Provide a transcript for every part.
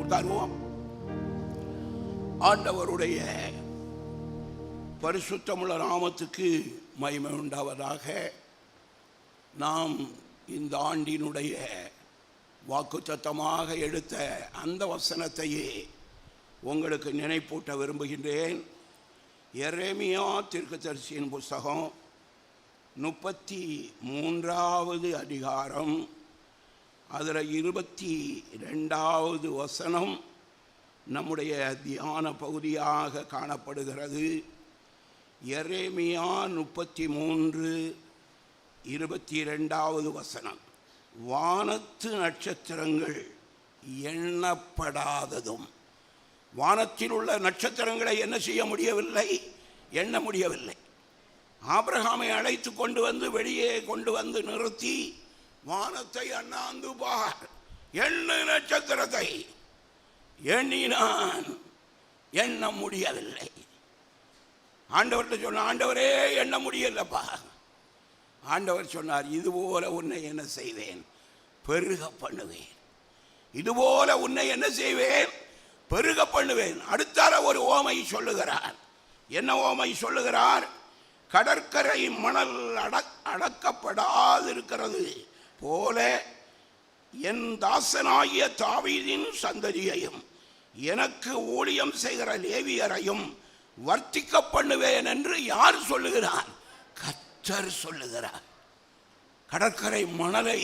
உட்காருவோம். ஆண்டவருடைய பரிசுத்தமுள்ள நாமத்துக்கு மகிமை உண்டாவதாக. நாம் இந்த ஆண்டினுடைய வாக்குத்தத்தமாக எடுத்த அந்த வசனத்தையே உங்களுக்கு நினைப்பூட்ட விரும்புகின்றேன். எரேமியா தீர்க்கதரிசியின் புஸ்தகம் 33வது அதிகாரம், அதில் 22வது வசனம் நம்முடைய தியான பகுதியாக காணப்படுகிறது. எரேமியா 33:22வது வசனம். வானத்து நட்சத்திரங்கள் எண்ணப்படாததும். வானத்தில் உள்ள நட்சத்திரங்களை என்ன செய்ய முடியவில்லை? எண்ண முடியவில்லை. ஆபிரகாமை அழைத்து கொண்டு வந்து வெளியே கொண்டு வந்து நிறுத்தி, வானத்தை அண்ணாந்து பார், எண்ணு நட்சத்திரத்தை. எண்ணினான், எண்ண முடியவில்லை. ஆண்டவர்கிட்ட சொன்ன, ஆண்டவரே எண்ண முடியலப்பா. ஆண்டவர் சொன்னார், இதுபோல உன்னை என்ன செய்வேன்? பெருக பண்ணுவேன். இதுபோல உன்னை என்ன செய்வேன்? பெருக பண்ணுவேன். அடுத்தால ஒரு ஓமை சொல்லுகிறார். என்ன ஓமை சொல்லுகிறார்? கடற்கரை மணல் அடக்கப்படாதிருக்கிறது போல என் தாசனாகிய தாவீதின் சந்ததியையும் எனக்கு ஊழியம் செய்கிற லேவியரையும் வர்த்திக்க பண்ணுவேன் என்று யார் சொல்லுகிறார்? கர்த்தர் சொல்லுகிறார். கடற்கரை மணலை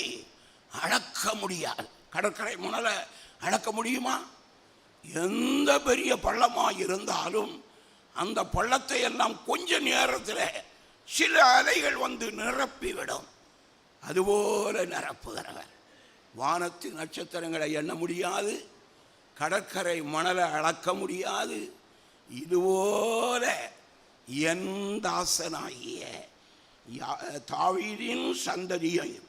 அளக்க முடியாது. கடற்கரை மணலை அளக்க முடியுமா? எந்த பெரிய பள்ளமாக இருந்தாலும் அந்த பள்ளத்தை எல்லாம் கொஞ்ச நேரத்தில் சில அலைகள் வந்து நிரப்பிவிடும். அதுபோல நிரப்புகிறவர். வானத்து நட்சத்திரங்களை எண்ண முடியாது, கடற்கரை மணலை அளக்க முடியாது. இதுபோல என் தாசனாகிய தாவீதின் சந்ததியையும்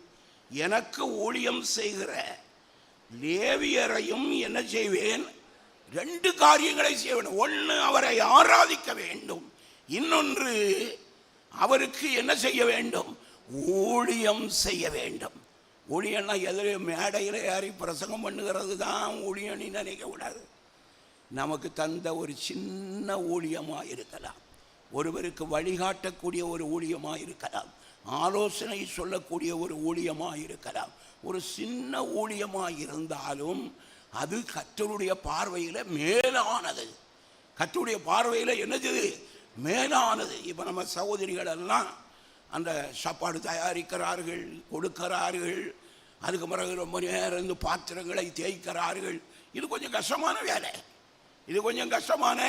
எனக்கு ஊழியம் செய்கிற லேவியரையும் என்ன செய்வேன்? 2 காரியங்களை செய்ய வேண்டும். ஒன்று, அவரை ஆராதிக்க வேண்டும். இன்னொன்று, அவருக்கு என்ன செய்ய வேண்டும்? ஊழியம் செய்ய வேண்டும். ஊழியன்னா எதிரே மேடையில் ஏறி பிரசங்கம் பண்ணுகிறது தான் ஊழியன்னு நினைக்க கூடாது. நமக்கு தந்த ஒரு சின்ன ஊழியமாக இருக்கலாம், ஒருவருக்கு வழிகாட்டக்கூடிய ஒரு ஊழியமாக இருக்கலாம், ஆலோசனை சொல்லக்கூடிய ஒரு ஊழியமாக இருக்கலாம். ஒரு சின்ன ஊழியமாக இருந்தாலும் அது கர்த்தருடைய பார்வையில் மேலானது. கர்த்தருடைய பார்வையில் என்னது? மேலானது. இப்போ நம்ம சகோதரிகள் எல்லாம் அந்த சாப்பாடு தயாரிக்கிறார்கள், கொடுக்கிறார்கள். அதுக்கு பிறகு ரொம்ப நேரம் இருந்து பாத்திரங்களை தேய்க்கிறார்கள். இது கொஞ்சம் கஷ்டமான வேலை. இது கொஞ்சம் கஷ்டமான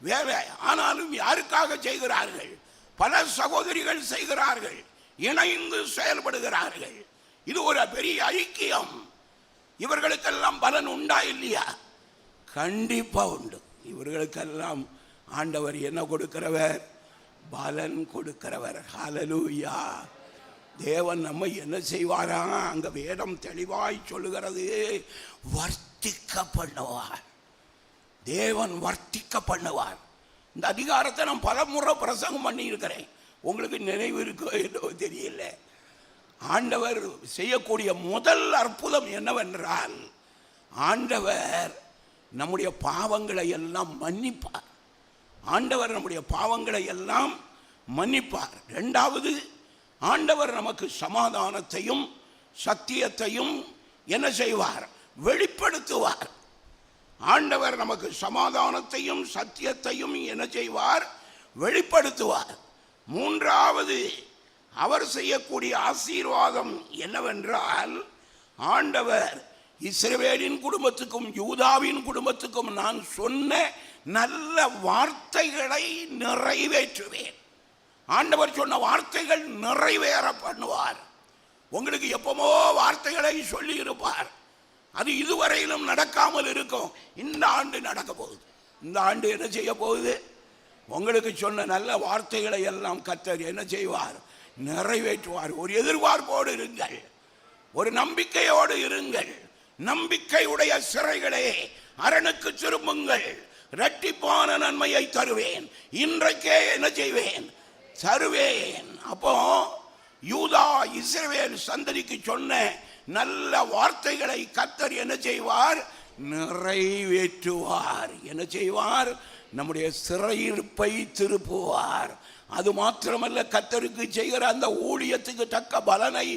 வேலை. ஆனாலும் யாருக்காக செய்கிறார்கள்? பல சகோதரிகள் செய்கிறார்கள், இணைந்து செயல்படுகிறார்கள். இது ஒரு பெரிய ஐக்கியம். இவர்களுக்கெல்லாம் பலன் உண்டா இல்லையா? கண்டிப்பா உண்டு. இவர்களுக்கெல்லாம் ஆண்டவர் என்ன கொடுக்கிறவர்? பலன் கொடுக்கிறவர். ஹல்லேலூயா. தேவன் நம்ம என்ன செய்வாரா? அங்க வேதம் தெளிவாய் சொல்லுகிறது, வர்த்திக்க பண்ணுவார். தேவன் வர்த்திக்க பண்ணுவார். இந்த அதிகாரத்தை நான் பல முறை பிரசங்கம் பண்ணி இருக்கிறேன். உங்களுக்கு நினைவு இருக்கோ என்னவோ தெரியல. ஆண்டவர் செய்யக்கூடிய முதல் அற்புதம் என்னவென்றால், ஆண்டவர் நம்முடைய பாவங்களை எல்லாம் மன்னிப்பார். ஆண்டவர் நம்முடைய பாவங்களை எல்லாம் மன்னிப்பார். 2வது, ஆண்டவர் நமக்கு சமாதானத்தையும் சத்தியத்தையும் என்ன செய்வார்? வெளிப்படுத்துவார். ஆண்டவர் நமக்கு சமாதானத்தையும் சத்தியத்தையும் என்ன செய்வார்? வெளிப்படுத்துவார். 3வது, அவர் செய்யக்கூடிய ஆசீர்வாதம் என்னவென்றால், ஆண்டவர் இஸ்ரவேலின் குடும்பத்துக்கும் யூதாவின் குடும்பத்துக்கும் நான் சொன்ன நல்ல வார்த்தைகளை நிறைவேற்றுவேன். ஆண்டவர் சொன்ன வார்த்தைகள் நிறைவேற பண்ணுவார். உங்களுக்கு எப்பமோ வார்த்தைகளை சொல்லி இருப்பார், அது இதுவரையிலும் நடக்காமல் இருக்கும். இந்த ஆண்டு நடக்க போகுது. இந்த ஆண்டு என்ன செய்ய போகுது? உங்களுக்கு சொன்ன நல்ல வார்த்தைகளை எல்லாம் கர்த்தர் என்ன செய்வார்? நிறைவேற்றுவார். ஒரு எதிர்பார்ப்போடு இருங்கள், ஒரு நம்பிக்கையோடு இருங்கள். நம்பிக்கையுடைய சிறைகளே அரணுக்கு திரும்புங்கள், இரட்டிப்பான நன்மையை தருவேன். இன்றைக்கே என்ன செய்வேன்? தருவேன். அப்போ யூதா இஸ்ரவேல் சந்ததிக்கு சொன்ன நல்ல வார்த்தைகளை கர்த்தர் என்ன செய்வார்? நிறைவேற்றுவார். என்ன செய்வார்? நம்முடைய சிறையிருப்பை திருப்புவார். அது மாத்திரமல்ல, கர்த்தருக்கு செய்கிற அந்த ஊழியத்துக்கு தக்க பலனை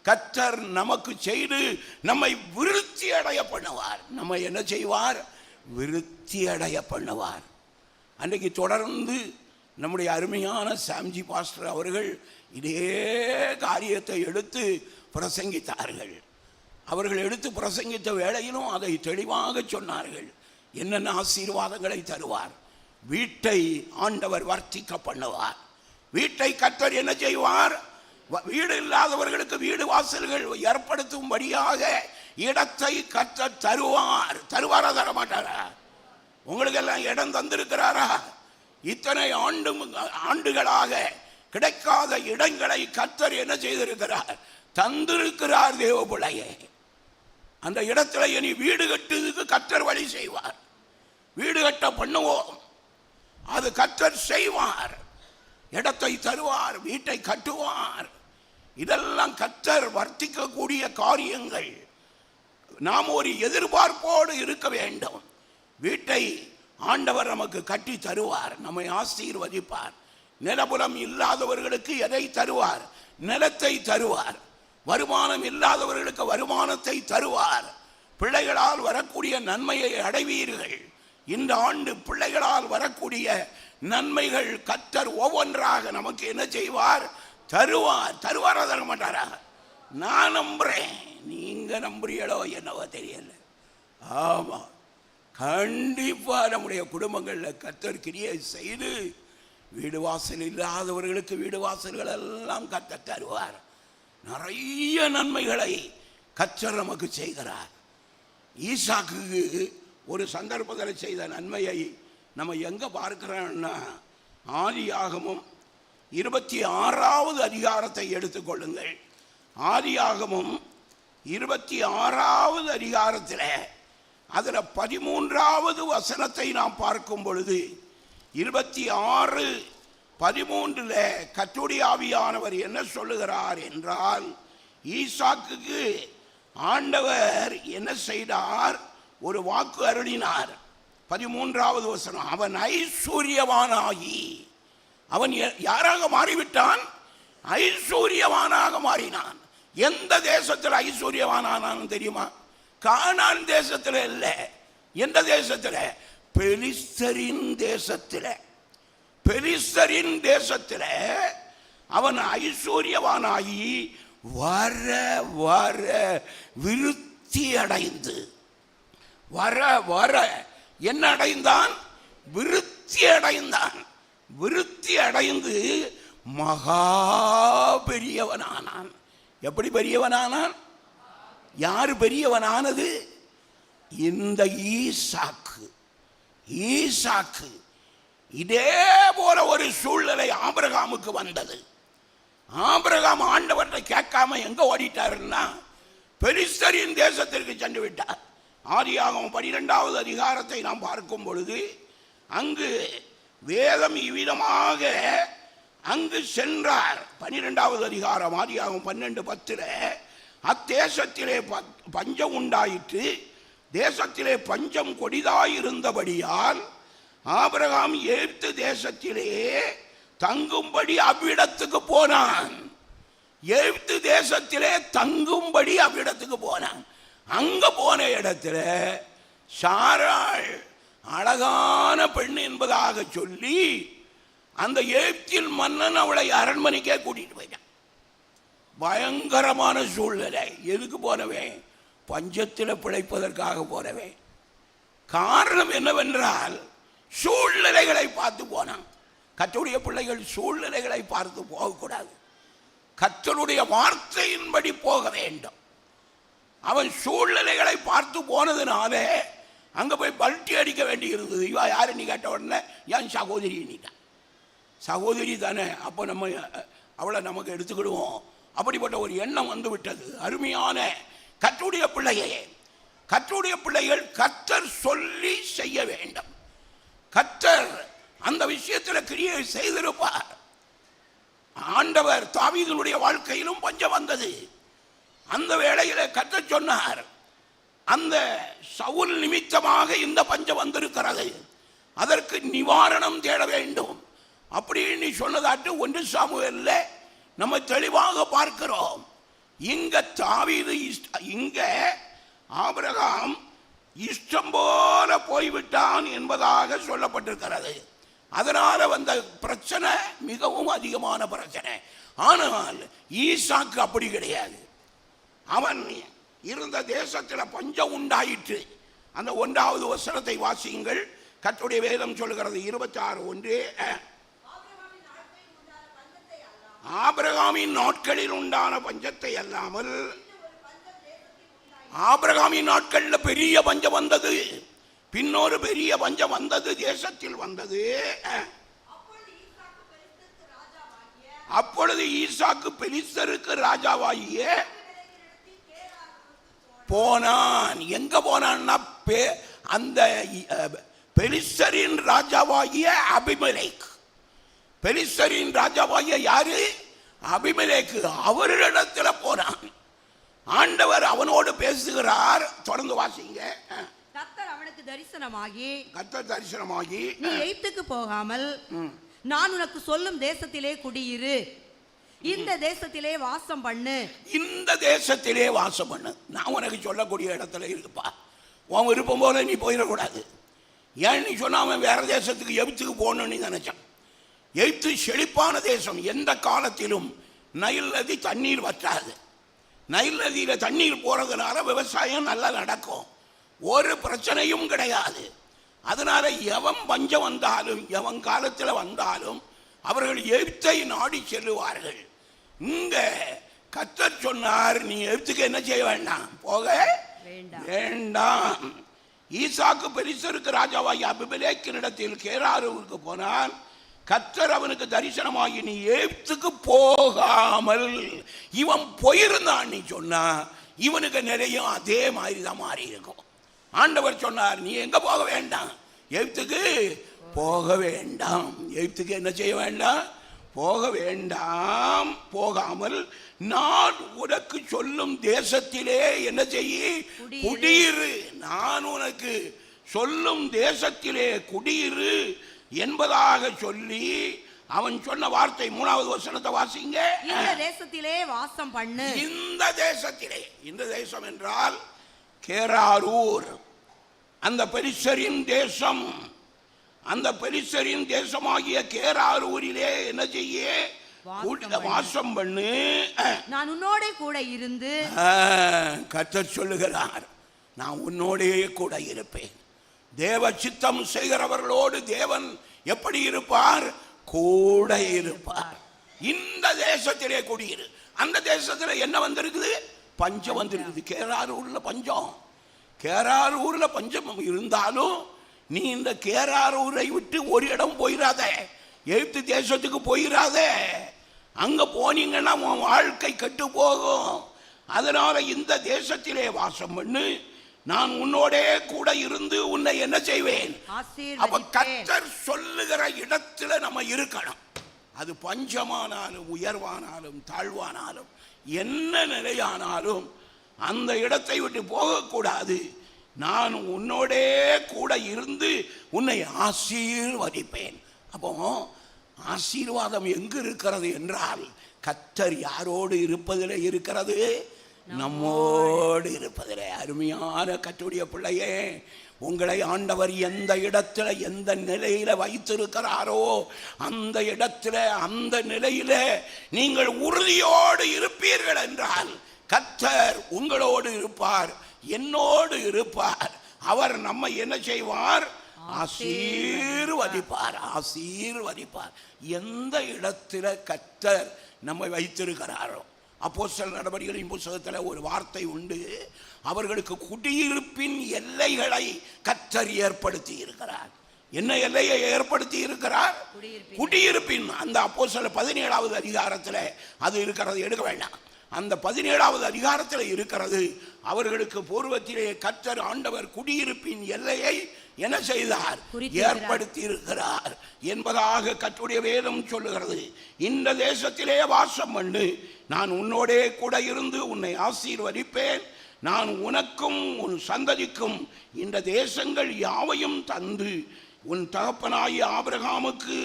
கர்த்தர் நமக்கு செய்து நம்மை விருத்தி அடைய பண்ணுவார். நம்ம என்ன செய்வார்? விருத்தி அடைய பண்ணுவார். அன்றைக்கு தொடர்ந்து நம்முடைய அருமையான சாம்ஜி பாஸ்டர் அவர்கள் இதே காரியத்தை எடுத்து பிரசங்கித்தார்கள். அவர்கள் எடுத்து பிரசங்கித்த வேளையிலும் அதை தெளிவாக சொன்னார்கள். என்னென்ன ஆசீர்வாதங்களை தருவார்? வீட்டை ஆண்டவர் வர்த்திக்க பண்ணுவார். வீட்டை கர்த்தர் என்ன செய்வார்? வீடு இல்லாதவர்களுக்கு வீடு வாசல்கள் ஏற்படுத்தும்படியாக இடத்தை கர்த்தர் தருவார். தருவாரா? தர மாட்டாரா? உங்களுக்கெல்லாம் இடம் தந்திருக்கிறாரா? இத்தனை ஆண்டுகளாக கிடைக்காத இடங்களை கர்த்தர் என்ன செய்திருக்கிறார்? தந்திருக்கிறார். தேவ பிள்ளையே, அந்த இடத்துல இனி வீடு கட்டுறதுக்கு கர்த்தர் வழி செய்வார். வீடு கட்ட பண்ணுவோம், அது கர்த்தர் செய்வார். இடத்தை தருவார், வீட்டை கட்டுவார். இதெல்லாம் கர்த்தர் வர்த்திக்கக்கூடிய காரியங்கள். நாம் ஒரு எதிர்பார்ப்போடு இருக்க வேண்டும். வீட்டை ஆண்டவர் நமக்கு கட்டி தருவார், நம்மை ஆசீர்வதிப்பார். நிலபுலம் இல்லாதவர்களுக்கு எதை தருவார்? நிலத்தை தருவார். வருமானம் இல்லாதவர்களுக்கு வருமானத்தை தருவார். பிள்ளைகளால் வரக்கூடிய நன்மையை அடைவீர்கள். இந்த ஆண்டு பிள்ளைகளால் வரக்கூடிய நன்மைகள் கர்த்தர் ஒவ்வொன்றாக நமக்கு என்ன செய்வார்? தருவார். தருவாரா? தர மாட்டாரா? நான் நம்புறேன். நீங்க நம்புறீங்களோ என்னவோ தெரியல. ஆமா, கண்டிப்பா நம்முடைய குடும்பங்களில் கர்த்தர் கிரியை செய்து வீடு வாசல் இல்லாதவர்களுக்கு வீடு வாசல்கள் எல்லாம் கர்த்தர் தருவார். நிறைய நன்மைகளை கர்த்தர் நமக்கு செய்கிறார். ஈசாக்குக்கு ஒரு சந்தர்ப்பத்தில் செய்த நன்மையை நம்ம எங்க பார்க்கிறோம்னா, ஆதியாகமம் 26வது அதிகாரத்தை எடுத்துக்கொள்ளுங்கள். ஆதியாகமம் 26வது அதிகாரத்தில் அதில் 13வது வசனத்தை நாம் பார்க்கும் பொழுது 26:13 கர்த்தருடைய ஆவியானவர் என்ன சொல்லுகிறார் என்றால், ஈசாக்குக்கு ஆண்டவர் என்ன செய்தார்? ஒரு வாக்கு அருளினார். 13வது வசனம், அவன் ஐஸ்வர்யவானாகி, அவன் யாராக மாறிவிட்டான்? ஐஸ்வர்யவானாக மாறினான். எந்த தேசத்தில் ஐஸ்வர்யவானானான்னு தெரியுமா? கானான் தேசத்தில் இல்லை. எந்த தேசத்தில்? பெலிஸ்தரின் தேசத்தில். பெலிஸ்தரின் தேசத்தில் அவன் ஐஸ்வர்யவானாகி வர வர விருத்தி அடைந்து, வர வர என்ன அடைந்தான்? விருத்தி அடைந்தான். விருத்தி அடைந்து மகா பெரியவனானான். எப்படி பெரியவனானான்? யாரு பெரியவனானது? இந்த ஈசாக்கு. ஈசாக்கு. இதே போல ஒரு சூழ்நிலை ஆபிரகாமுக்கு வந்தது. ஆபிரகாம் ஆண்டவரை கேட்காம எங்க ஓடிட்டாருன்னா, பெலிஸ்தரின் தேசத்திற்கு சென்று விட்டார். ஆதியாகமம் 12வது அதிகாரத்தை நாம் பார்க்கும் பொழுது அங்கு வேதம் இவ்விதமாக அங்கு சென்றார். 12வது அதிகாரம் ஆதியாகமம் 12:10 அத்தேசத்திலே பஞ்சம் உண்டாயிற்று. தேசத்திலே பஞ்சம் கொடிதாயிருந்தபடியால் ஆபிரகாம் எகிப்து தேசத்திலே தங்கும்படி அவ்விடத்துக்கு போனான். எகிப்து தேசத்திலே தங்கும்படி அவ்விடத்துக்கு போனான். அங்க போன இடத்துல சாராள் அழகான பெண் என்பதாக சொல்லி அந்த எகிப்தின் மன்னன் அவளை அரண்மனைக்கே கூட்டிட்டு போயிட்டான். பயங்கரமான சூழ்நிலை. எதுக்கு போனவன்? பஞ்சத்தில் பிழைப்பதற்காக போனவன். காரணம் என்னவென்றால், சூழ்நிலைகளை பார்த்து போனான். கர்த்தருடைய பிள்ளைகள் சூழ்நிலைகளை பார்த்து போகக்கூடாது. கர்த்தருடைய வார்த்தையின்படி போக வேண்டும். அவன் சூழ்நிலைகளை பார்த்து போனதுனால அங்க போய் பல்ட்டி அடிக்க வேண்டி இருந்தது. இவா யாரு நீ கேட்ட உடனே என் சகோதரி நீட்டான். சகோதரி தானே, அப்போ நம்ம அவளை நமக்கு எடுத்துக்கிடுவோம். அப்படிப்பட்ட ஒரு எண்ணம் வந்து விட்டது. அருமையான கர்த்தருடைய பிள்ளையே, கர்த்தருடைய பிள்ளைகள் கர்த்தர் சொல்லி செய்ய வேண்டும். கர்த்தர் அந்த விஷயத்தில் கிரியை செய்திருப்பார். ஆண்டவர் தாவீதுடைய வாழ்க்கையிலும் பஞ்சம் வந்தது. அந்த வேளையில் கர்த்தர் சொன்னார், அந்த சவுல் நிமித்தமாக இந்த பஞ்சம் வந்திருக்கிறது, அதற்கு நிவாரணம் தேட வேண்டும் அப்படின்னு சொன்னதாட்டு 1 சாமுவேல்ல நம்ம தெளிவாக பார்க்கிறோம். இங்க தாவீது இங்க ஆபிரகாம் இஷ்டம் போல போய்விட்டான் என்பதாக சொல்லப்பட்டிருக்கிறது. அதனால வந்த பிரச்சனை மிகவும் அதிகமான பிரச்சனை. ஆனால் ஈசாக்கு அப்படி கிடையாது. அவன் இருந்த தேசத்தில் பஞ்சம் உண்டாயிற்று. அந்த 1வது வசனத்தை வாசியுங்கள். கர்த்தருடைய வேதம் சொல்லுகிறது 26:1. ஆபிரகாமின் நாட்களில் உண்டான பஞ்சத்தை அல்லாமல், ஆபிரகாமின் நாட்களில் பெரிய பஞ்சம் வந்தது, பின்னொரு பெரிய பஞ்சம் வந்தது, தேசத்தில் வந்தது. அப்பொழுது ஈசாக்கு பெலிஸ்தருக்கு ராஜாவாகிய போனான். எங்க போனான்னா அந்த பெலிஸ்தரின் ராஜாவாகிய அபிமெலேக். பெலிஸ்தரின் ராஜாவாகிய யாரு? அபிமெலேக்கு. அவரிடத்தில் போனான். ஆண்டவர் அவனோடு பேசுகிறார். தொடர்ந்து வாசிங்க. கர்த்தர் அவனுக்கு தரிசனமாகி, கர்த்தர் தரிசனமாகி, நீ எகிப்துக்கு போகாமல் நான் உனக்கு சொல்லும் தேசத்திலே குடியிரு, இந்த தேசத்திலே வாசம் பண்ணு. இந்த தேசத்திலே வாசம் பண்ணு. நான் உனக்கு சொல்லக்கூடிய இடத்துல இருக்குப்பா. உன் விருப்பம் போல நீ போயிடக்கூடாது. ஏன் நீ சொன்ன அவன் வேற தேசத்துக்கு எகிப்துக்கு போகணும்னு நீ நினைச்சான். எகிப்து செழிப்பான தேசம். எந்த காலத்திலும் நைல் நதி தண்ணீர் வற்றாது. நைல் நதியில தண்ணீர் போறதுனால விவசாயம் நல்லா நடக்கும். ஒரு பிரச்சனையும் கிடையாது. அதனால எவன் பஞ்சம் வந்தாலும் எவன் காலத்தில் வந்தாலும் அவர்கள் எகிப்தை நாடி செல்லுவார்கள். இங்க கர்த்தர் சொன்னார், நீ எகிப்துக்கு என்ன செய்ய வேண்டாம், போக வேண்டாம். ஈசாக்கு பெலிஸ்தருக்கு ராஜாவாகி அபிமெலேக்கினிடத்தில் கேராருவுக்கு போனான். கர்த்தர் அவனுக்கு தரிசனமாகி நீ எகிப்துக்கு போகாமல், இவன் போயிருந்தான் நீ சொன்னா இவனுக்கு நிலையும் அதே மாதிரி தான் மாறி இருக்கும். ஆண்டவர் சொன்னார், நீ எங்க போக வேண்டாம், எகிப்துக்கு போக வேண்டாம். எகிப்துக்கு என்ன செய்ய வேண்டாம், போக வேண்டாம். போகாமல் நான் உனக்கு சொல்லும் தேசத்திலே என்ன செய்ய, குடியிரு. நான் உனக்கு சொல்லும் தேசத்திலே குடியிரு என்பதாக சொல்லி அவன் சொன்ன வார்த்தை 3வது வசனத்தை வாசிங்க. இந்த தேசத்திலே வாசம் பண்ணு. இந்த தேசத்திலே, இந்த தேசம் என்றால் கேராரூர், அந்த பெலிஸ்தரின் தேசம். அந்த பெலிஸ்தரின் தேசமாகிய கேராரூரிலே என்ன செய்ய, வாசம் பண்ணு. நான் உன்னோட கூட இருந்து, கர்த்தர் சொல்லுகிறார், நான் உன்னோடே கூட இருப்பேன். தேவ சித்தம் செய்கிறவர்களோடு தேவன் எப்படி இருப்பார், கூட இருப்பார். இந்த தேசத்திலே குடியிரு. அந்த தேசத்தில் என்ன வந்திருக்குது, பஞ்சம் வந்திருக்குது. கேராரூர்ல பஞ்சம். கேராரூர்ல பஞ்சம் இருந்தாலும் நீ இந்த கேராரூரை விட்டு ஒரு இடம் போயிடாத, எகிப்து தேசத்துக்கு போயிடாத. அங்க போனீங்கன்னா உன் வாழ்க்கை கெட்டு போகும். அதனால இந்த தேசத்திலே வாசம் பண்ணு, நான் உன்னோடே கூட இருந்து உன்னை என்ன செய்வேன். அப்ப கர்த்தர் சொல்லுகிற இடத்துல நம்ம இருக்கணும். அது பஞ்சமானாலும் உயர்வானாலும் தாழ்வானாலும் என்ன நிலையானாலும் அந்த இடத்தை விட்டு போகக்கூடாது. நான் உன்னோடே கூட இருந்து உன்னை ஆசீர்வதிப்பேன். அப்போ ஆசீர்வாதம் எங்கு இருக்கிறது என்றால், கர்த்தர் யாரோடு இருப்பதில் இருக்கிறது, நம்மோடு இருப்பதில். அருமையான கர்த்தருடைய பிள்ளையே, உங்களை ஆண்டவர் எந்த இடத்துல எந்த நிலையில வைத்திருக்கிறாரோ அந்த இடத்துல அந்த நிலையில நீங்கள் உறுதியோடு இருப்பீர்கள் என்றால் கர்த்தர் உங்களோடு இருப்பார், என்னோடு இருப்பார். அவர் நம்மை என்ன செய்வார், ஆசீர்வதிப்பார். ஆசீர்வதிப்பார். எந்த இடத்துல கர்த்தர் நம்மை வைத்திருக்கிறாரோ. அப்போஸ்தலர் நடவடிக்கைகளின் புத்தகத்தில் ஒரு வார்த்தை உண்டு, அவர்களுக்கு குடியிருப்பின் எல்லைகளை கர்த்தர் ஏற்படுத்தி இருக்கிறார். என்ன எல்லையை ஏற்படுத்தி இருக்கிறார், குடியிருப்பின். அந்த அப்போஸ்தலர் 17வது அதிகாரத்தில் அது இருக்கிறது, எடுக்க வேண்டாம். அந்த 17வது அதிகாரத்தில் இருக்கிறது. அவர்களுக்கு பூர்வத்திலே கர்த்தர் ஆண்டவர் குடியிருப்பின் எல்லையை என்ன செய்தார், ஏற்படுத்தி இருக்கிறார் என்பதாக கர்த்தருடைய வேதம் சொல்லுகிறது. இந்த தேசத்திலே வாசம் பண்ணு, நான் உன்னோடே கூட இருந்து உன்னை ஆசீர்வதிப்பேன், நான் உனக்கும் உன் சந்ததிக்கும் இந்த தேசங்கள் யாவையும் தந்து உன் தகப்பனாகிய ஆபிரகாமுக்கு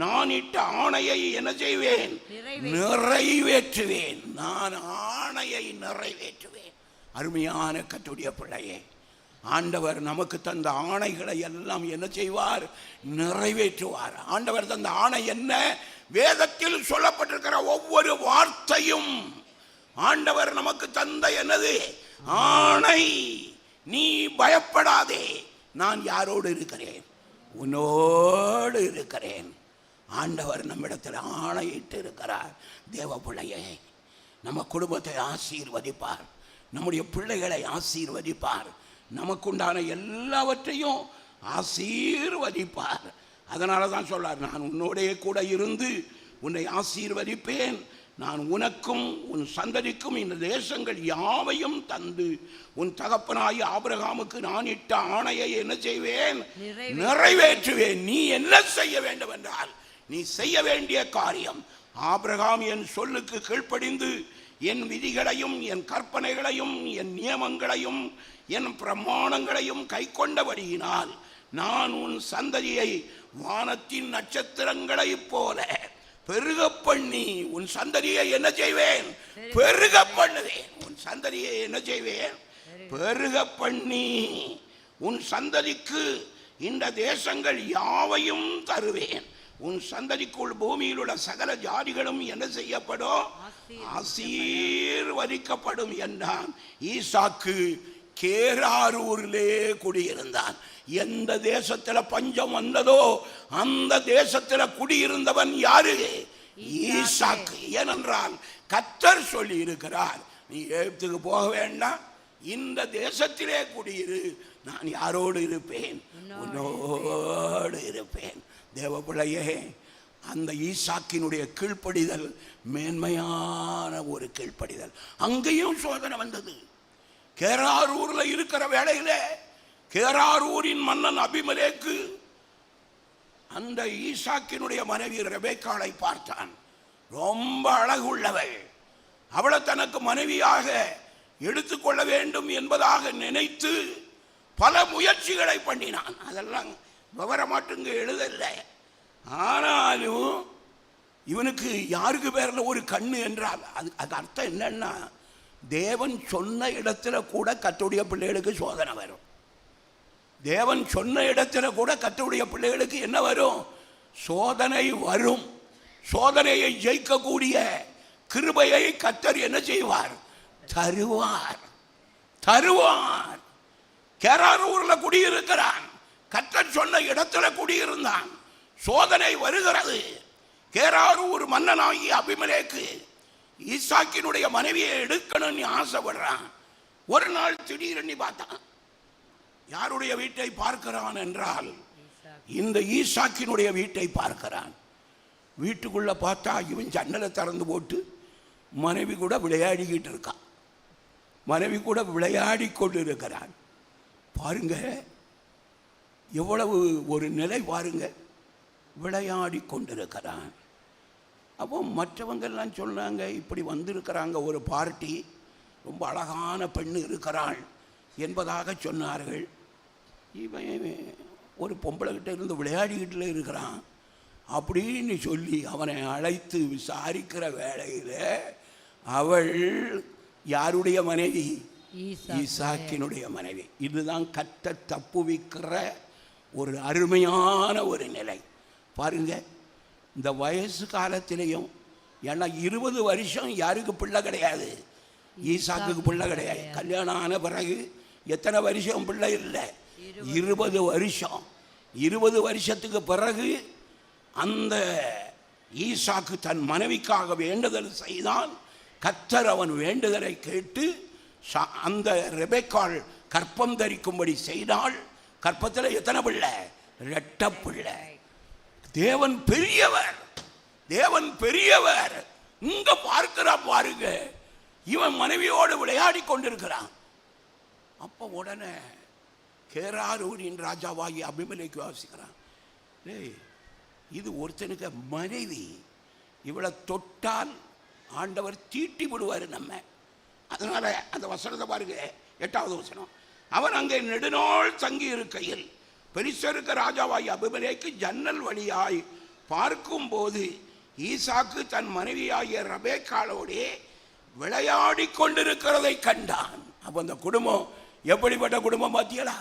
நான் இட்ட ஆணையை என்ன செய்வேன்? நிறைவேற்றுவேன். நான் ஆணையை நிறைவேற்றுவேன். அருமையான கர்த்தருடைய பிள்ளையே, ஆண்டவர் நமக்கு தந்த ஆணைகளை எல்லாம் என்ன செய்வார்? நிறைவேற்றுவார். ஆண்டவர் தந்த ஆணை என்ன? வேதத்தில் சொல்லப்பட்டிருக்கிற ஒவ்வொரு வார்த்தையும் ஆண்டவர் நமக்கு தந்த என்னது? ஆணை. நீ பயப்படாதே, நான் யாரோடு இருக்கிறேன்? உன்னோடு இருக்கிறேன். ஆண்டவர் நம்மிடத்தில் ஆணையிட்டு இருக்கிறார். தேவ பிள்ளையே, நம்ம குடும்பத்தை ஆசீர்வதிப்பார், நம்முடைய பிள்ளைகளை ஆசீர்வதிப்பார், நமக்குண்டான எல்லாவற்றையும் ஆசீர்வதிப்பார். அதனால தான் சொல்றார், நான் உன்னோடே கூட இருந்து உன்னை ஆசீர்வதிப்பேன், நான் உனக்கும் உன் சந்ததிக்கும் இந்த தேசங்கள் யாவையும் தந்து உன் தகப்பனாகிய ஆபிரகாமுக்கு நான் இட்ட ஆணையை என்ன செய்வேன்? நிறைவேற்றுவேன். நீ என்ன செய்ய வேண்டும் என்றால், நீ செய்ய வேண்டிய காரியம், ஆபிரகாம் என் சொல்லுக்கு கீழ்ப்படிந்து என் விதிகளையும் என் கற்பனைகளையும் என் நியமங்களையும் என் பிரமாணங்களையும் கை கொண்டபடியினால் நான் உன் சந்ததியை வானத்தின் நட்சத்திரங்களைப் போல பெருக பண்ணி உன் சந்ததியை என்ன செய்வேன்? பெருக பண்ணுவேன். உன் சந்ததியை என்ன செய்வேன்? பெருக பண்ணி உன் சந்ததிக்கு இந்த தேசங்கள் யாவையும் தருவேன். உன் சந்ததிக்குள் பூமியில் உள்ள சகல ஜாதிகளும் என்ன செய்யப்படும்? ஆசீர்வதிக்கப்படும் என்றான். ஈசாக்கு கேராரூரிலே குடியிருந்தான். எந்த தேசத்துல பஞ்சம் வந்ததோ அந்த தேசத்துல குடியிருந்தவன் யாரு? ஈசாக்கு. ஏனென்றால் கர்த்தர் சொல்லி இருக்கிறார், நீ எகிப்துக்கு போக வேண்டாம், இந்த தேசத்திலே குடியிரு, நான் யாரோடு இருப்பேன்? உன்னோடு இருப்பேன். தேவ பிள்ளையே, அந்த ஈசாக்கினுடைய கீழ்ப்படிதல் மேன்மையான ஒரு கீழ்ப்படிதல். அங்கேயும் சோதனை வந்தது. கேராரூர்ல இருக்கிற வேளையில கேராரூரின் மன்னன் அபிமெலேக்கு அந்த ஈசாக்கினுடைய மனைவி ரெபெக்காளை பார்த்தான். ரொம்ப அழகுள்ளவள். அவளை தனக்கு மனைவியாக எடுத்துக்கொள்ள வேண்டும் என்பதாக நினைத்து பல முயற்சிகளை பண்ணினான். அதெல்லாம் விவரமாட்டுங்க எழுதல. ஆனாலும் இவனுக்கு யாருக்கு பேர்ல ஒரு கண்ணு என்றால் அது அர்த்தம் என்னன்னா, தேவன் சொன்ன இடத்துல கூட கர்த்தருடைய பிள்ளைகளுக்கு சோதனை வரும். தேவன் சொன்ன இடத்துல கூட கர்த்தருடைய பிள்ளைகளுக்கு என்ன வரும்? சோதனை வரும். சோதனையை ஜெயிக்கக்கூடிய கிருபையை கர்த்தர் என்ன செய்வார்? தருவார். தருவார். கேராரூர்ல குடியிருக்கிறான். கர்த்தர் சொன்ன இடத்துல குடியிருந்தான். சோதனை வருகிறது. கேராரூர் மன்னனாகி அபிமெலேக்கு ஈசாக்கினுடைய மனைவியை எடுக்கணும்னு ஆசைப்படுறான். ஒரு நாள் திடீரென்னு பார்த்தான். யாருடைய வீட்டை பார்க்கிறான் என்றால், இந்த ஈசாக்கினுடைய வீட்டை பார்க்கிறான். வீட்டுக்குள்ள பார்த்தா இவன் ஜன்னலை திறந்து போட்டு மனைவி கூட விளையாடிக்கிட்டு இருக்கான். மனைவி கூட விளையாடி கொண்டு இருக்கிறான். பாருங்க எவ்வளவு ஒரு நிலை பாருங்க. விளையாடி கொண்டிருக்கிறான். அப்போ மற்றவங்கெல்லாம் சொன்னாங்க, இப்படி வந்திருக்கிறாங்க ஒரு பார்ட்டி, ரொம்ப அழகான பெண்ணு இருக்கிறாள் என்பதாக சொன்னார்கள். இவன் ஒரு பொம்பளை கிட்ட இருந்து விளையாடிக்கிட்டுல இருக்கிறான் அப்படின்னு சொல்லி அவனை அழைத்து விசாரிக்கிற வேளையில் அவள் யாருடைய மனைவி? ஈசாக்கினுடைய மனைவி. இதுதான் கர்த்தர் தப்புவிக்கிற ஒரு அருமையான ஒரு நிலை. பாருங்க, இந்த வயசு காலத்திலையும், ஏன்னா 20 வருஷம் யாருக்கு பிள்ளை கிடையாது? ஈசாக்குக்கு பிள்ளை கிடையாது. கல்யாணம் ஆன பிறகு எத்தனை வருஷம் பிள்ளை இல்லை? 20 வருஷம். 20 வருஷத்துக்கு பிறகு அந்த ஈசாக்கு தன் மனைவிக்காக வேண்டுதல் செய்தான். கர்த்தர் அவன் வேண்டுதலை கேட்டு அந்த ரெபெக்காள் கற்பம் தரிக்கும்படி செய்தாள். கற்பத்தில் எத்தனை பிள்ளை? 2 பிள்ளை. தேவன் பெரியவர். தேவன் பெரியவர். இங்க பார்க்கிறா பாருங்க, இவன் மனைவியோடு விளையாடி கொண்டிருக்கிறான். அப்ப உடனே கேராரூரின் ராஜாவாகி அபிமெலேக்கு வாசிக்கிறான், இது ஒருத்தனுக்கு மனைவி, இவளை தொட்டால் ஆண்டவர் தீட்டி விடுவார் நம்ம. அதனால அந்த வசனத்தை பாருங்க, 8வது வசனம். அவன் அங்கே நெடுநாள் தங்கி இருக்கையில் பெலிஸ்தருக்கு ராஜாவாய் அபிமெலேக்கு ஜன்னல் வழியாய் பார்க்கும்போது ஈசாக்கு தன் மனைவியாகிய ரெபெக்காளோடே விளையாடி கொண்டிருக்கிறதை கண்டான். அப்போ அந்த குடும்பம் எப்படிப்பட்ட குடும்பம் பார்த்தீங்களா?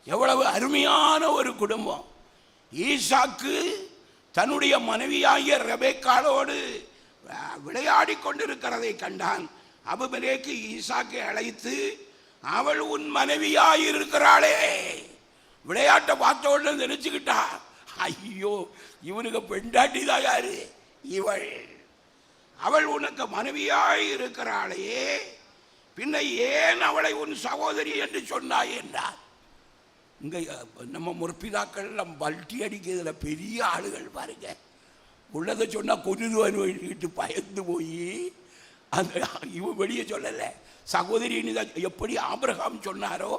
எவ்வளவு அருமையான ஒரு குடும்பம். ஈசாக்கு தன்னுடைய மனைவியாகிய ரெபெக்காளோடு விளையாடி கொண்டிருக்கிறதை கண்டான். அபிமெலேக்கு ஈசாக்கை அழைத்து, அவள் உன் மனைவியாயிருக்கிறாளே. விளையாட்டை பார்த்த உடனே நினைச்சுக்கிட்டா, ஐயோ இவனுக்கு பெண்டாட்டி தான் யாரு இவள், அவள் உனக்கு மனைவியாய் இருக்கிறாளே, பின்ன ஏன் அவளை உன் சகோதரி என்று சொன்னாய் என்றார். இங்க நம்ம முற்பிதாக்கள் நம்ம பல்ட்டி அடிக்கிறதுல பெரிய ஆளுகள் பாருங்க. உள்ளதை சொன்னா கொண்டுட்டு பயந்து போய் அந்த இவன் வெளியே சொல்லலை, சகோதரின்னு தான் எப்படி ஆபிரகாம் சொன்னாரோ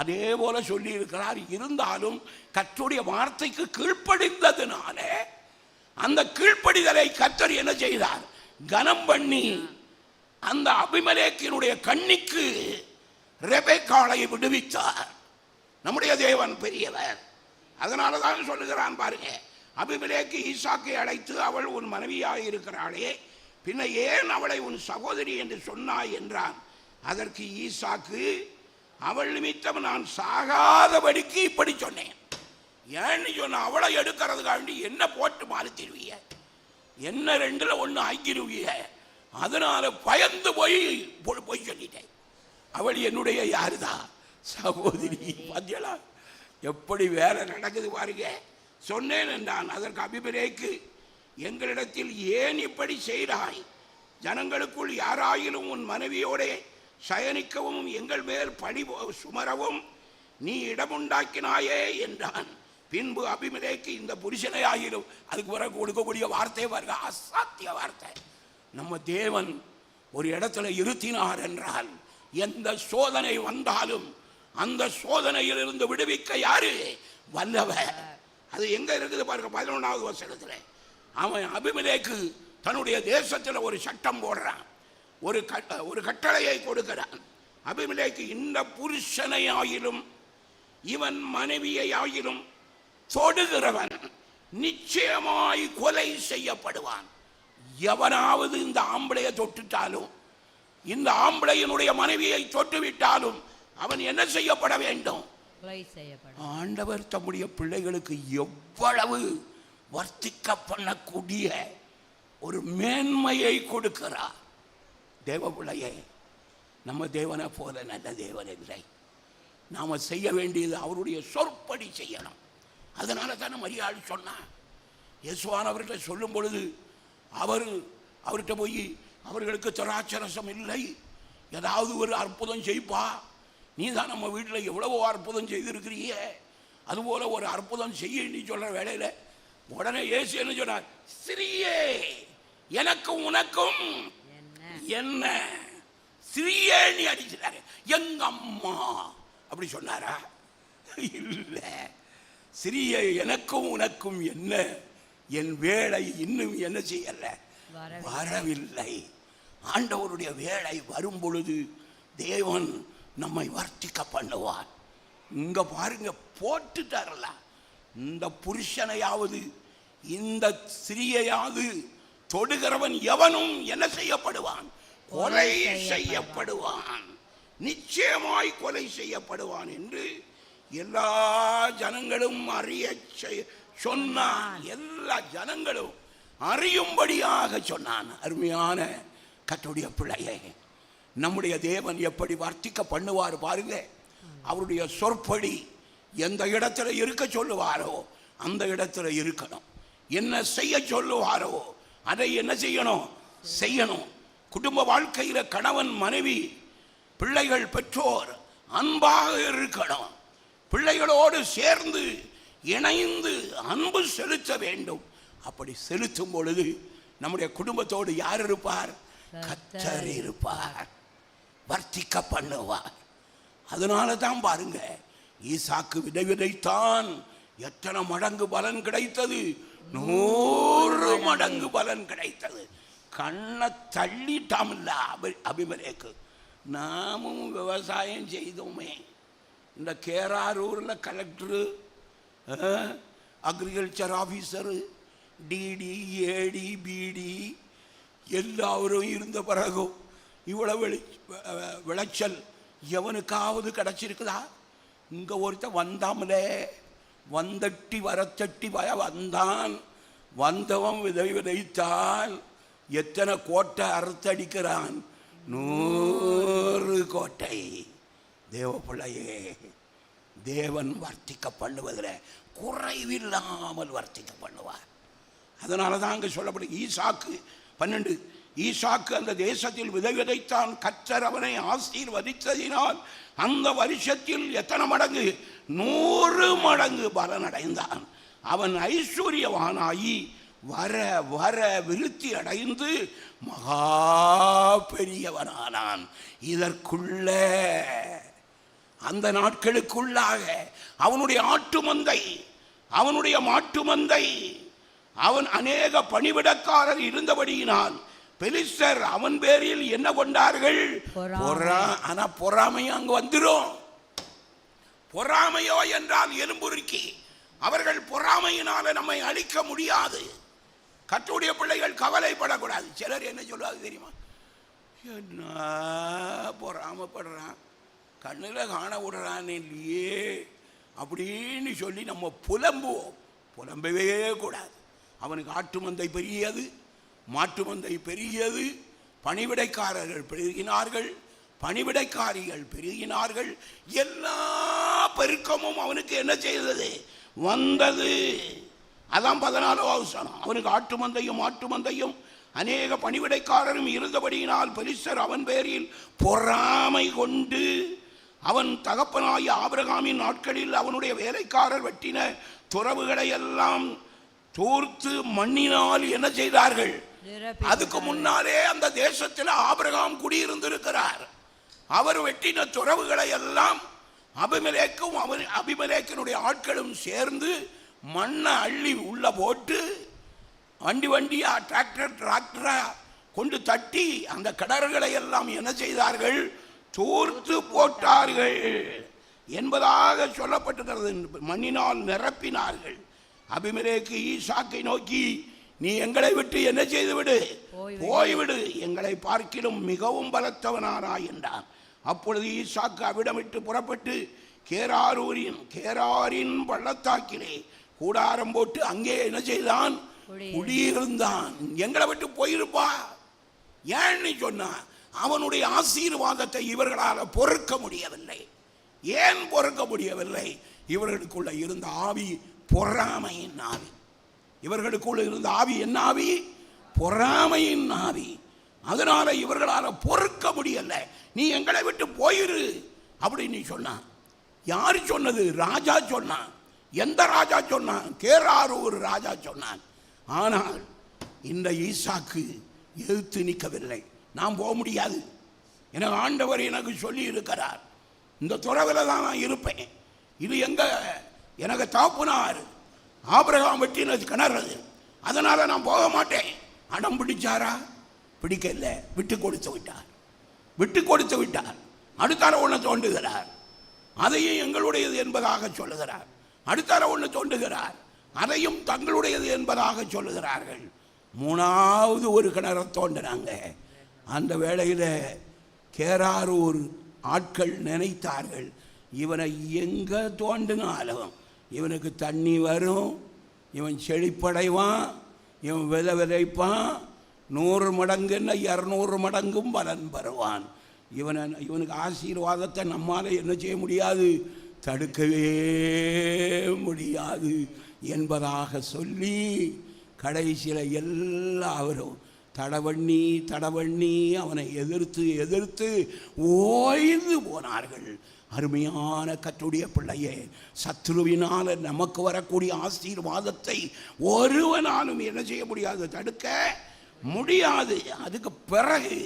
அதே போல சொல்லி இருக்கிறார். இருந்தாலும் கர்த்தருடைய வார்த்தைக்கு கீழ்ப்படிந்ததுனால அந்த கீழ்ப்படிதலை கர்த்தர் என்ன செய்தார்? கனம் பண்ணி அந்த அபிமெலேக்கினுடைய கண்ணிக்கு ரெபெக்காளை விடுவித்தார். நம்முடைய தேவன் பெரியவர். அதனால தான் சொல்லுகிறான் பாருங்க, அபிமெலேக்கு ஈசாக்கை அழைத்து, அவள் உன் மனைவியாக இருக்கிறாளே, பின்ன ஏன் அவளை உன் சகோதரி என்று சொன்னாய் என்றான். அதற்கு ஈசாக்கு, அவள் நிமித்தம் நான் சாகாதபடிக்கு இப்படி சொன்னேன். ஏன்னு சொன்ன, அவளை எடுக்கிறதுக்காண்டி என்ன போட்டு மாறுத்திருவிய, என்ன 2ல் 1 ஆக்கிடுவிய, அதனால பயந்து போய் சொல்லிட்டேன். அவள் என்னுடைய யாருதான் சகோதரி. பாத்தியலா எப்படி வேலை நடக்குது பாருங்க. சொன்னேன் என்றான். அதற்கு அபிமெலேக்கு, எங்களிடத்தில் ஏன் இப்படி செய்தாய்? ஜனங்களுக்குள் யாராயிலும் உன் மனைவியோட சயனிக்கவும் எங்கள் மேல் பழி சுமரவும் நீ இடமுண்டாக்கினாயே என்றான். பின்பு அபிமெலேக்கு, இந்த புருஷனை ஆகிலும், அதுக்கு வர கொடுக்கக்கூடிய வார்த்தை பாருங்க, அசாத்திய வார்த்தை. நம்ம தேவன் ஒரு இடத்துல இருத்தினார் என்றால் எந்த சோதனை வந்தாலும் அந்த சோதனையில் இருந்து விடுவிக்க யாரு வல்லவர்? அது எங்க இருக்குது பாருங்க, 11வது வசனத்துல. அவன் அபிமெலேக்கு தன்னுடைய தேசத்தில் ஒரு சட்டம் போடுறான், ஒரு கட்டளையை கொடுக்கிறான். அபிமெலேக்கு, இந்த புருஷனை ஆயிலும் இவன் மனைவியை ஆயிலும் தொடுகிறவன் நிச்சயமாய் கொலை செய்யப்படுவான். எவனாவது இந்த ஆம்பளையை தொட்டுட்டாலும், இந்த ஆம்பளையினுடைய மனைவியை தொட்டுவிட்டாலும் அவன் என்ன செய்யப்பட வேண்டும்? ஆண்டவர் தம்முடைய பிள்ளைகளுக்கு எவ்வளவு வர்த்திக்க பண்ணக்கூடிய ஒரு மேன்மையை கொடுக்கிறார். தேவ பிள்ளையே, நம்ம தேவனை போல நல்ல தேவன் இல்லை. நாம செய்ய வேண்டியது அவருடைய சொற்படி செய்யணும். அதனால தானே மரியாள் சொன்னார். இயேசுவானவர்கிட்ட சொல்லும் பொழுது அவர்கிட்ட போய், அவர்களுக்கு திராட்சரசம் இல்லை, ஏதாவது ஒரு அற்புதம் செய்ப்பா, நீ தான் நம்ம வீட்டில் எவ்வளவோ அற்புதம் செய்திருக்கிறிய, அதுபோல ஒரு அற்புதம் செய்ய நீ சொல்ற வேலையில் உடனே இயேசு என்ன சொன்னார்? சிறியே, எனக்கும் உனக்கும் என்ன? சிறியே நீ அடிச்சிட்டாரு. எங்க அம்மா அப்படி சொன்னாரா? இல்ல. சிறிய, எனக்கும் உனக்கும் என்ன? என் வேலை இன்னும் என்ன செய்யல, வரவில்லை. ஆண்டவருடைய வேலை வரும் பொழுது தேவன் நம்மை வர்த்திக்க பண்ணுவார். இங்க பாருங்க, போட்டு தரலாம். இந்த புருஷனையாவது இந்த ஸ்திரீயையாவது தொடுகிறவன் எவனும் என்ன செய்யப்படுவான்? கொலை செய்யப்படுவான். நிச்சயமாய் கொலை செய்யப்படுவான் என்று எல்லா ஜனங்களும் அறிய சொன்னான். எல்லா ஜனங்களும் அறியும்படியாக சொன்னான். அருமையான கர்த்தருடைய பிள்ளையே, நம்முடைய தேவன் எப்படி வர்த்திக்க பண்ணுவார் பாருங்க. அவருடைய சொற்படி எந்த இடத்துல இருக்க சொல்லுவாரோ அந்த இடத்துல இருக்கணும். என்ன செய்ய சொல்லுவாரோ அதை என்ன செய்யணும். குடும்ப வாழ்க்கையில கணவன் மனைவி பிள்ளைகள் பெற்றோர் அன்பாக இருக்கணும். பிள்ளைகளோடு சேர்ந்து இணைந்து அன்பு செலுத்த வேண்டும். அப்படி செலுத்தும் பொழுது நம்முடைய குடும்பத்தோடு யார் இருப்பார்? கர்த்தர் இருப்பார், வர்த்திக்க பண்ணுவார். அதனால தான் பாருங்க, ஈசாக்கு விதைத்தான், எத்தனை மடங்கு பலன் கிடைத்தது? 100 மடங்கு பலன் கிடைத்தது. கண்ணை தள்ளிட்டாமல்ல அபிமெலேக்கு. நாமும் விவசாயம் செய்தோமே. இந்த கேராரூரில் கலெக்டரு, அக்ரிகல்ச்சர் ஆஃபீஸரு, டிடி, ஏடி, பிடி எல்லாரும் இருந்த பிறகும் இவ்வளவு விளைச்சல் எவனுக்காவது கிடச்சிருக்குதா? இங்கே ஒருத்தன் வந்தாமலே, வந்தட்டி வரத்தட்டி வந்தான். வந்தவன் விதை விதைத்தால் எத்தனை கோட்டை அறுத்தடிக்கிறான்? 100 கோட்டை. தேவ பிள்ளையே, தேவன் வர்த்திக்க பண்ணுவதில் குறைவில்லாமல் வர்த்திக்க பண்ணுவார். அதனால தான் அங்கே சொல்லப்படும் ஈசாக்கு 12, ஈசாக்கு அந்த தேசத்தில் விதை விதைத்தான், கர்த்தர் அவனை ஆசீர்வதித்ததினால் அந்த வருஷத்தில் எத்தனை மடங்கு? 100 மடங்கு பலனடைந்தான். அவன் ஐஸ்வர்யவானாகி வர வர விருத்தி அடைந்து மகா பெரியவனானான். இதற்குள்ள அந்த நாட்களுக்குள்ளாக அவனுடைய மாட்டு மந்தை அவன் அநேக பணிவிடக்காரர் இருந்தபடியினால் பெலிஸ்தர் அவன் பேரில் என்ன கொண்டார்கள்? ஆனா பொறாமையும் அங்கு வந்துடும். பொறாமையோ என்றால் எலும்புருக்கி. அவர்கள் பொறாமையினால நம்மை அழிக்க முடியாது. கர்த்தருடைய பிள்ளைகள் கவலைப்படக்கூடாது. சிலர் என்ன சொல்லுவாங்க தெரியுமா? என்ன பொறாமப்படுறான், கண்ணில் காண விடுறான் இல்லையே அப்படின்னு சொல்லி நம்ம புலம்பவே கூடாது. அவனுக்கு ஆட்டு மந்தை பெரியது, மாட்டு மந்தை பெரியது, பணிவிடைக்காரர்கள் பெருகினார்கள், பணிவிடைக்காரிகள் பெருகினார்கள். எல்லா பெருக்கமும் அவனுக்கு என்ன செய்தது? வந்தது. அதான் 14வது வசனம். அவனுக்கு ஆட்டு மந்தையும் மாட்டு மந்தையும் அநேக பணிவிடைக்காரரும் இருந்தபடியினால் பெலிஸ்தர் அவன் பேரில் பொறாமை கொண்டு அவன் தகப்பனாகிய ஆபிரகாமின் நாட்களில் அவனுடைய வேலைக்காரர் வெட்டின துறவுகளை எல்லாம் தூர்த்து மண்ணினால் என்ன செய்தார்கள்? அதுக்கு முன்னாலே அந்த தேசத்தில் ஆபிரகாம் குடியிருந்திருக்கிறார். அவர் வெட்டின துறவுகளை எல்லாம் அபிமெலேக்கும் அபிமெலேக்கினுடைய ஆட்களும் சேர்ந்து மண்ணை அள்ளி உள்ள போட்டு வண்டியா டிராக்டரா கொண்டு தட்டி அந்த கிணறுகளை எல்லாம் என்ன செய்தார்கள்? தூர்த்து போட்டார்கள் என்பதாக சொல்லப்பட்டிருக்கிறது. மண்ணினால் நிரப்பினார்கள். அபிமெலேக்கு ஈசாக்கை நோக்கி, நீ எங்களை விட்டு என்ன செய்து விடு? போய்விடு, எங்களை பார்க்கிலும் மிகவும் பலத்தவனானாய் என்றான். அப்பொழுது ஈசாக்கு அவிடம் விட்டு புறப்பட்டு கேராரின் பள்ளத்தாக்கிலே கூடாரம் போட்டு அங்கே என்ன செய்தான்? குடியிருந்தான். எங்களை விட்டு போயிருப்பா. ஏன்னு சொன்னா அவனுடைய ஆசீர்வாதத்தை இவர்களால் பொறுக்க முடியவில்லை. ஏன் பொறுக்க முடியவில்லை? இவர்களுக்குள்ள இருந்த ஆவி பொறாமையின் ஆவி. இவர்களுக்குள்ள இருந்த ஆவி என்ன ஆவி? பொறாமையின் ஆவி. அதனால இவர்களால் பொறுக்க முடியல. நீ எங்களை விட்டு போயிரு அப்படின்னு சொன்னான். யாரு சொன்னது? ராஜா சொன்னான். எந்த ராஜா சொன்னான்? கேராரூர் ராஜா சொன்னான். ஆனால் இந்த ஈசாக்கு எதிர்த்து நிற்கவில்லை. நான் போக முடியாது, எனக்கு ஆண்டவர் எனக்கு சொல்லி இருக்கிறார், இந்த துறவில் தான் நான் இருப்பேன். இது எங்க எனக்கு தாப்புனார் ஆபிரகாம் வெட்டினது கிணறு, அதனால நான் போக மாட்டேன். அடம் பிடிச்சாரா? பிடிக்கல, விட்டு கொடுத்து விட்டார். அடுத்தார ஒன்று தோண்டுகிறார், அதையும் எங்களுடையது என்பதாக சொல்லுகிறார். அடுத்தார ஒன்று தோண்டுகிறார், அதையும் தங்களுடையது என்பதாக சொல்லுகிறார்கள். 3வது ஒரு கிணறை தோண்டினாங்க. அந்த வேளையில் கேராரூர் ஆட்கள் நினைத்தார்கள், இவனை எங்கே தோண்டினாலும் இவனுக்கு தண்ணி வரும், இவன் செழிப்படைவான், இவன் விதைப்பான், 100 மடங்குன்னா 200 மடங்கும் பலன் பெறுவான். இவனுக்கு ஆசீர்வாதத்தை நம்மால் என்ன செய்ய முடியாது? தடுக்கவே முடியாது என்பதாக சொல்லி கடைசியில் எல்லாரும் தடவண்ணி அவனை எதிர்த்து ஓய்ந்து போனார்கள். அருமையான கர்த்தருடைய பிள்ளையே, சத்ருவினால் நமக்கு வரக்கூடிய ஆசீர்வாதத்தை ஒருவனாலும் என்ன செய்ய முடியாது? தடுக்க முடியாது. அதுக்கு பிறகு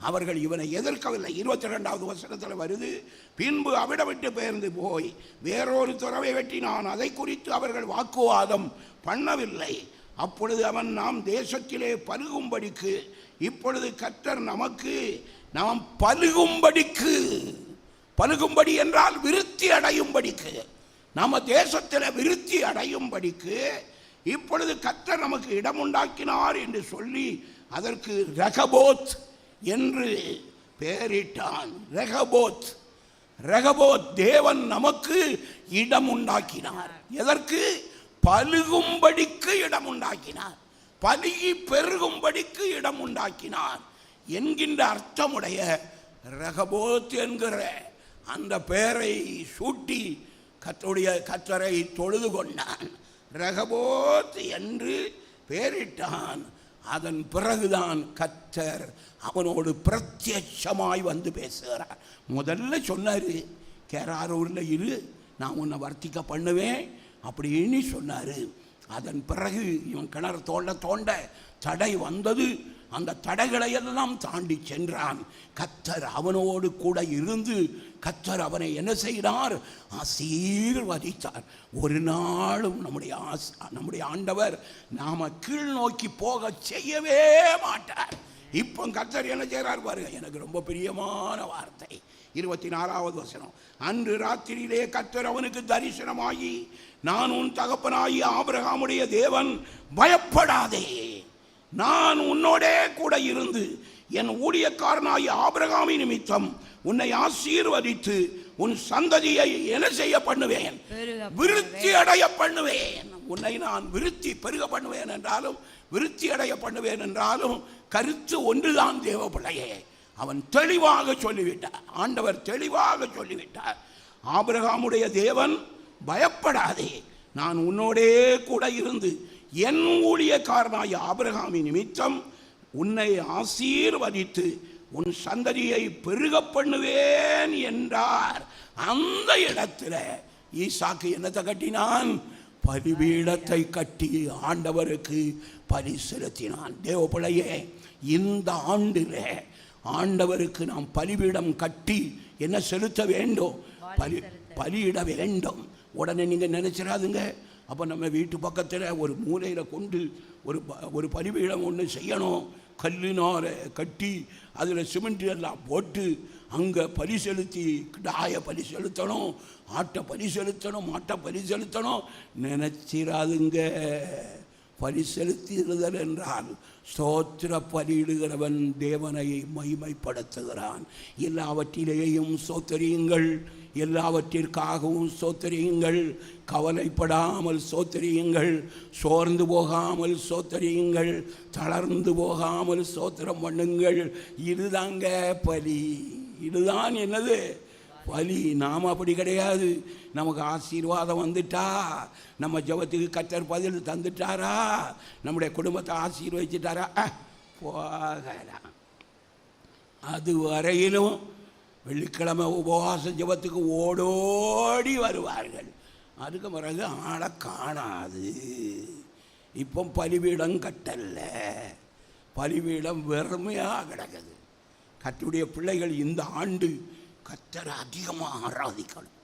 அவர்கள் இவனை எதிர்க்கவில்லை. 22வது வசனத்தில் வருது, பின்பு அவிடம் விட்டு பெயர்ந்து போய் வேறொரு துறவை வெட்டினான். அதை குறித்து அவர்கள் வாக்குவாதம் பண்ணவில்லை. அப்பொழுது அவன், நாம் தேசத்திலே பருகும்படிக்கு இப்பொழுது கர்த்தர் நமக்கு நாம் பலுகும்படிக்கு, பலுகும்படி என்றால் விருத்தி அடையும்படிக்கு, நம்ம தேசத்தில் விருத்தி அடையும்படிக்கு இப்பொழுது கர்த்தர் நமக்கு இடம் உண்டாக்கினார் என்று சொல்லி அதற்கு ரெகபோத் என்று பெயரிட்டான். ரெகபோத், ரெகபோத், தேவன் நமக்கு இடம் உண்டாக்கினார். எதற்கு? பலுகும்படிக்கு இடம் உண்டாக்கினார், பலுகி பெருகும்படிக்கு இடம் உண்டாக்கினார் என்கின்ற அர்த்தமுடைய ரெகபோத் என்கிற அந்த பெயரை சூட்டி கர்த்தரை தொழுது கொண்டான். ரெகபோத் என்று பெயரிட்டான். அதன் பிறகுதான் கர்த்தர் அவனோடு பிரத்யட்சமாய் வந்து பேசுகிறார். முதல்ல சொன்னார், கேராரூரில் இரு, நான் உன்னை வர்த்திக்க பண்ணுவேன் அப்படின்னு சொன்னார். அதன் பிறகு இவன் கிணறு தோண்ட தோண்ட தடை வந்தது. அந்த தடைகளை எல்லாம் தாண்டி சென்றான். கர்த்தர் அவனோடு கூட இருந்து கர்த்தர் அவனை என்ன செய்தார்? ஆசீர்வதித்தார். ஒரு நாளும் நம்முடைய ஆண்டவர் நாம கீழ் நோக்கி போக செய்யவே மாட்டார். இப்போ கர்த்தர் என்ன செய்கிறார் பாருங்க, எனக்கு ரொம்ப பிரியமான வார்த்தை. 24வது வசனம். அன்று ராத்திரியிலே கர்த்தர் அவனுக்கு தரிசனமாகி, நான் உன் தகப்பனாகி ஆபிரகாமுடைய தேவன், பயப்படாதே, நான் உன்னோடே கூட இருந்து என் ஊழியக்காரனாகி ஆபிரகாமின் நிமித்தம் உன்னை ஆசீர்வதித்து உன் சந்ததியை என்ன செய்ய பண்ணுவேன்? விருத்தி அடைய பண்ணுவேன். உன்னை நான் விருத்தி பெருக பண்ணுவேன் என்றாலும் விருத்தி அடைய பண்ணுவேன் என்றாலும் கருத்து ஒன்றுதான் தேவ பிள்ளையே. அவன் தெளிவாக சொல்லிவிட்டார், ஆண்டவர் தெளிவாக சொல்லிவிட்டார். ஆபிரகாமுடைய தேவன், பயப்படாதே, நான் உன்னோடே கூட இருந்து என் ஊழியக்காரனாய் ஆபிரகாமின் நிமித்தம் உன்னை ஆசீர்வதித்து உன் சந்ததியை பெருக பண்ணுவேன் என்றார். அந்த இடத்துல ஈசாக்கு என்னத்தை கட்டினான்? பலிபீடத்தை கட்டி ஆண்டவருக்கு பலி செலுத்தினான். தேவ பிள்ளையே, இந்த ஆண்டில் ஆண்டவருக்கு நாம் பலிபீடம் கட்டி என்ன செலுத்த வேண்டும்? பலியிட வேண்டும். உடனே நீங்கள் நினைச்சிடாதுங்க, அப்போ நம்ம வீட்டு பக்கத்தில் ஒரு மூலையில் கொண்டு ஒரு பலிபீடம் ஒன்று செய்யணும், கல்லினார கட்டி அதில் சிமெண்ட் எல்லாம் போட்டு அங்கே பலி செலுத்தி, கிடாய பலி செலுத்தணும், ஆட்டை பலி செலுத்தணும், மாட்டை பலி செலுத்தணும் நினைச்சிடாதுங்க. பலி செலுத்துதல் என்றால் ஸ்தோத்திர பலியிடுகிறவன் தேவனை மகிமைப்படுத்துகிறான். எல்லாவற்றிலேயும் ஸ்தோத்திரியுங்கள், எல்லாவற்றிற்காகவும் ஸ்தோத்திரியுங்கள், கவலைப்படாமல் ஸ்தோத்திரியுங்கள், சோர்ந்து போகாமல் ஸ்தோத்திரியுங்கள், தளர்ந்து போகாமல் ஸ்தோத்திரம் பண்ணுங்கள். இதுதாங்க பலி, இதுதான் என்னது? பலி. நாம் அப்படி கிடையாது. நமக்கு ஆசீர்வாதம் வந்துட்டா, நம்ம ஜெபத்துக்கு கர்த்தர் பதில் தந்துட்டாரா, நம்முடைய குடும்பத்தை ஆசீர்வதிச்சிட்டாரா, போகலாம். அது வரையிலும் வெள்ளிக்கிழமை உபவாச ஜெபத்துக்கு ஓடோடி வருவார்கள். அதுக்கு பிறகு ஆளை காணாது. இப்போ பலிபீடம் கட்டல, பலிபீடம் வெறுமையாக கிடக்குது. கர்த்தருடைய பிள்ளைகள் இந்த ஆண்டு கர்த்தரை அதிகமாக ஆராதிக்கணும்,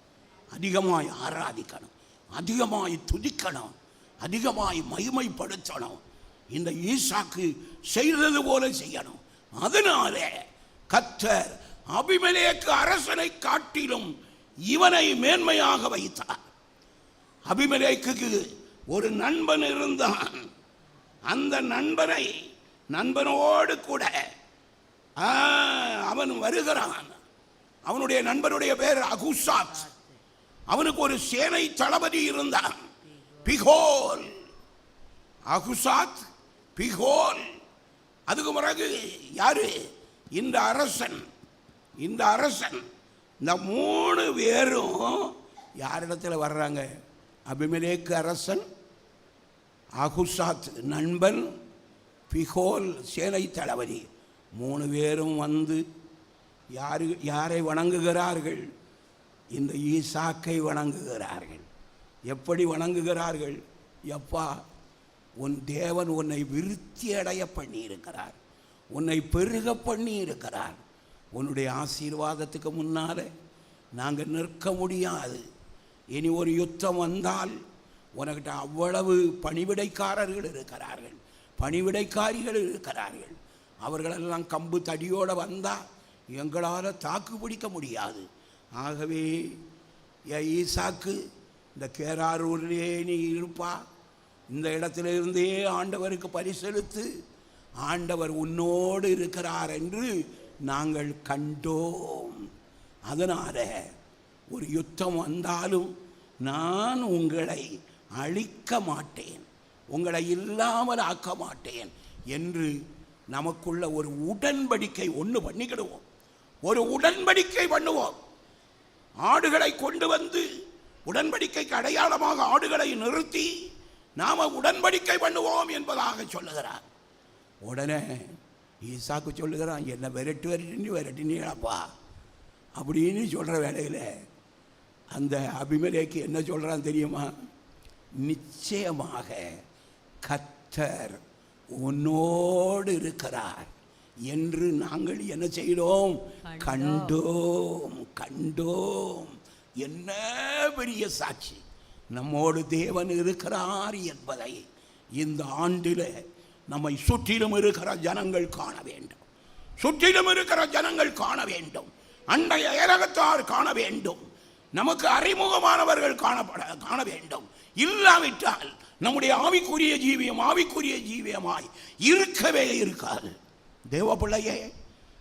அதிகமாய் ஆராதிக்கணும், அதிகமாய் துதிக்கணும், அதிகமாய் மகிமைப்படுத்தணும். இந்த ஈசாக்கு செய்தது போல செய்யணும். அதனால கர்த்தர் அபிமெலேக்கு அரசனை காட்டிலும் இவனை மேன்மையாக வைத்தார். அபிமெலேக்குக்கு ஒரு நண்பன் இருந்தான். அந்த நண்பனோடு கூட அவன் வருகிறான். அவனுடைய நண்பனுடைய பேர் அகுசாத். அவனுக்கு ஒரு சேனை தளபதி இருந்தான், பிகோல். அகுசாத், பிகோல். அதுக்கு பிறகு யாரு? இந்த அரசன். இந்த 3 பேரும் யாரிடத்தில் வர்றாங்க? அபிமெலேக்கு அரசன், அகுசாத் நண்பன், பிகோல் சேனை தளபதி. 3 பேரும் வந்து யாரை வணங்குகிறார்கள்? இந்த ஈசாக்கை வணங்குகிறார்கள். எப்படி வணங்குகிறார்கள்? எப்பா, உன் தேவன் உன்னை விருத்தி அடைய பண்ணி இருக்கிறார், உன்னை பெருக பண்ணி இருக்கிறார். உன்னுடைய ஆசீர்வாதத்துக்கு முன்னால் நாங்கள் நிற்க முடியாது. இனி ஒரு யுத்தம் வந்தால் உனக்கிட்ட அவ்வளவு பணிவிடைக்காரர்கள் இருக்கிறார்கள், பணிவிடைக்காரிகள் இருக்கிறார்கள். அவர்களெல்லாம் கம்பு தடியோடு வந்தால் எங்களால் தாக்கு பிடிக்க முடியாது. ஆகவே ஈசாக்கு இந்த கேராரூரிலே நீ இருப்பா, இந்த இடத்துல இருந்தே ஆண்டவருக்கு பரிசெலுத்து, ஆண்டவர் உன்னோடு இருக்கிறார் என்று நாங்கள் கண்டோம். அதனால ஒரு யுத்தம் வந்தாலும் நான் உங்களை அழிக்க மாட்டேன், உங்களை இல்லாமல் ஆக்க மாட்டேன் என்று நமக்குள்ள ஒரு உடன்படிக்கை ஒன்று பண்ணிக்கிடுவோம். ஒரு உடன்படிக்கை பண்ணுவோம். ஆடுகளை கொண்டு வந்து உடன்படிக்கைக்கு அடையாளமாக ஆடுகளை நிறுத்தி நாம உடன்படிக்கை பண்ணுவோம் என்பதாக சொல்லுகிறார். உடனே ஈசாக்கு சொல்லுகிறான், என்ன விரட்டினீங்களப்பா அப்படின்னு சொல்ற வேலையில் அந்த அபிமெலேக்கு என்ன சொல்றான் தெரியுமா? நிச்சயமாக கர்த்தர் உன்னோடு இருக்கிறார் என்று நாங்கள் என்ன செய்தோம்? கண்டோம். என்ன பெரிய சாட்சி! நம்மோடு தேவன் இருக்கிறார் என்பதை இந்த ஆண்டில் நம்மை சுற்றிலும் இருக்கிற ஜனங்கள் காண வேண்டும். சுற்றிலும் இருக்கிற ஜனங்கள் காண வேண்டும். அண்டைய ஏரகத்தார் காண வேண்டும். நமக்கு அறிமுகமானவர்கள் காண வேண்டும். இல்லாவிட்டால் நம்முடைய ஆவிக்குரிய ஜீவியமாய் இருக்கவே இருக்காது. தேவ பிள்ளையே,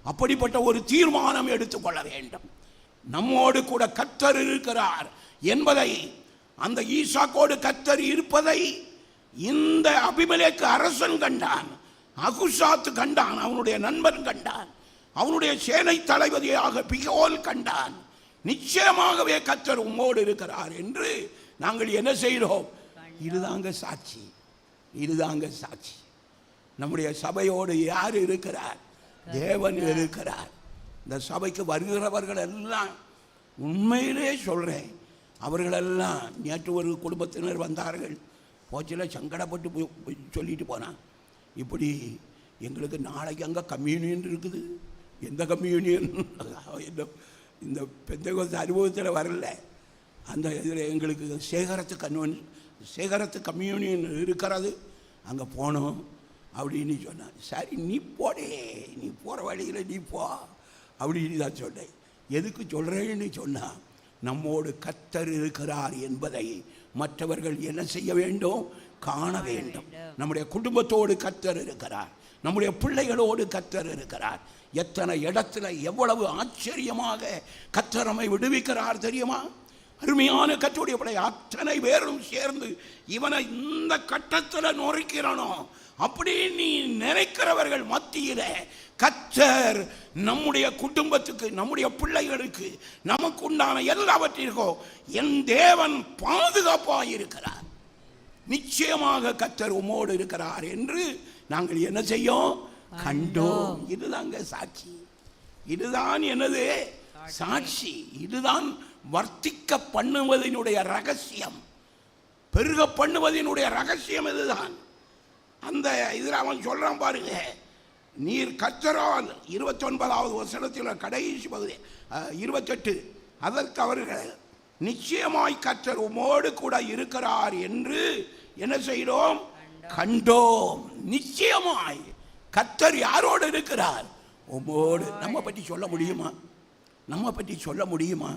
அப்படிப்பட்ட ஒரு தீர்மானம் எடுத்துக்கொள்ள வேண்டும். நம்மோடு கூட கர்த்தர் இருக்கிறார் என்பதை, அந்த ஈசாக்கோடு கர்த்தர் இருப்பதை இந்த அபிமெலேக்கு அரசன் கண்டான், அகுசாத்து கண்டான், அவனுடைய நண்பன் கண்டான், அவனுடைய சேனை தளபதியாக பிகோல் கண்டான். நிச்சயமாகவே கர்த்தர் உம்மோடு இருக்கிறார் என்று நாங்கள் என்ன செய்கிறோம்? இதுதாங்க சாட்சி. நம்முடைய சபையோடு யார் இருக்கிறார்? தேவன் இருக்கிறார். இந்த சபைக்கு வருகிறவர்கள் எல்லாம், உண்மையிலே சொல்றேன், அவர்களெல்லாம் நேற்று ஒரு குடும்பத்தினர் வந்தார்கள். போச்சில சங்கடப்பட்டு சொல்லிட்டு போனான், இப்படி எங்களுக்கு நாளைக்கு அங்கே கம்யூனியன் இருக்குது. எந்த கம்யூனியன்? இந்த பெந்தகோஸ்து அனுபவத்தில் வரல. அந்த இதில் எங்களுக்கு சேகரத்து கம்யூனியன் இருக்கிறது, அங்கே போனோம் அப்படின்னு சொன்னான். சரி, நீ போகிற வழியில் நீ போ அப்படின்னு தான் சொன்னேன். எதுக்கு சொல்கிறேன்னு சொன்னால், நம்மோடு கர்த்தர் இருக்கிறார் என்பதை மற்றவர்கள் என்ன செய்ய வேண்டும்? காண வேண்டும். நம்முடைய குடும்பத்தோடு கர்த்தர் இருக்கிறார், நம்முடைய பிள்ளைகளோடு கர்த்தர் இருக்கிறார். எத்தனை இடத்துல எவ்வளவு ஆச்சரியமாக கர்த்தர் நம்மை விடுவிக்கிறார் தெரியுமா? அருமையான கர்த்தருடைய பிள்ளை அத்தனை பேரும் சேர்ந்து இவனை இந்த கட்டத்தில் நொறுக்கிறானோ அப்படி நீ நினைக்கிறவர்கள் மத்தியில கர்த்தர் நம்முடைய குடும்பத்துக்கு, நம்முடைய பிள்ளைகளுக்கு, நமக்கு உண்டான எல்லாவற்றிற்கும் என் தேவன் பாதுகாப்பாக இருக்கிறார். நிச்சயமாக கர்த்தர் உம்மோடு இருக்கிறார் என்று நாங்கள் என்ன செய்யோம்? கண்டோம். இதுதாங்க சாட்சி. இதுதான் என்னது? சாட்சி. இதுதான் வர்த்திக்க பண்ணுவதனுடைய ரகசியம், பெருக பண்ணுவதனுடைய ரகசியம் இதுதான். அந்த இதில் அவன் சொல்றான் பாருங்க, நீர் கர்த்தரால் 29வது வசனத்தில் கடைசி பகுதி 28, அதற்கு அவர்கள் நிச்சயமாய் கர்த்தர் உம்மோடு கூட இருக்கிறார் என்று என்ன செய்தோம்? கண்டோம். நிச்சயமாய் கர்த்தர் யாரோடு இருக்கிறார்? உம்மோடு. நம்ம பற்றி சொல்ல முடியுமா?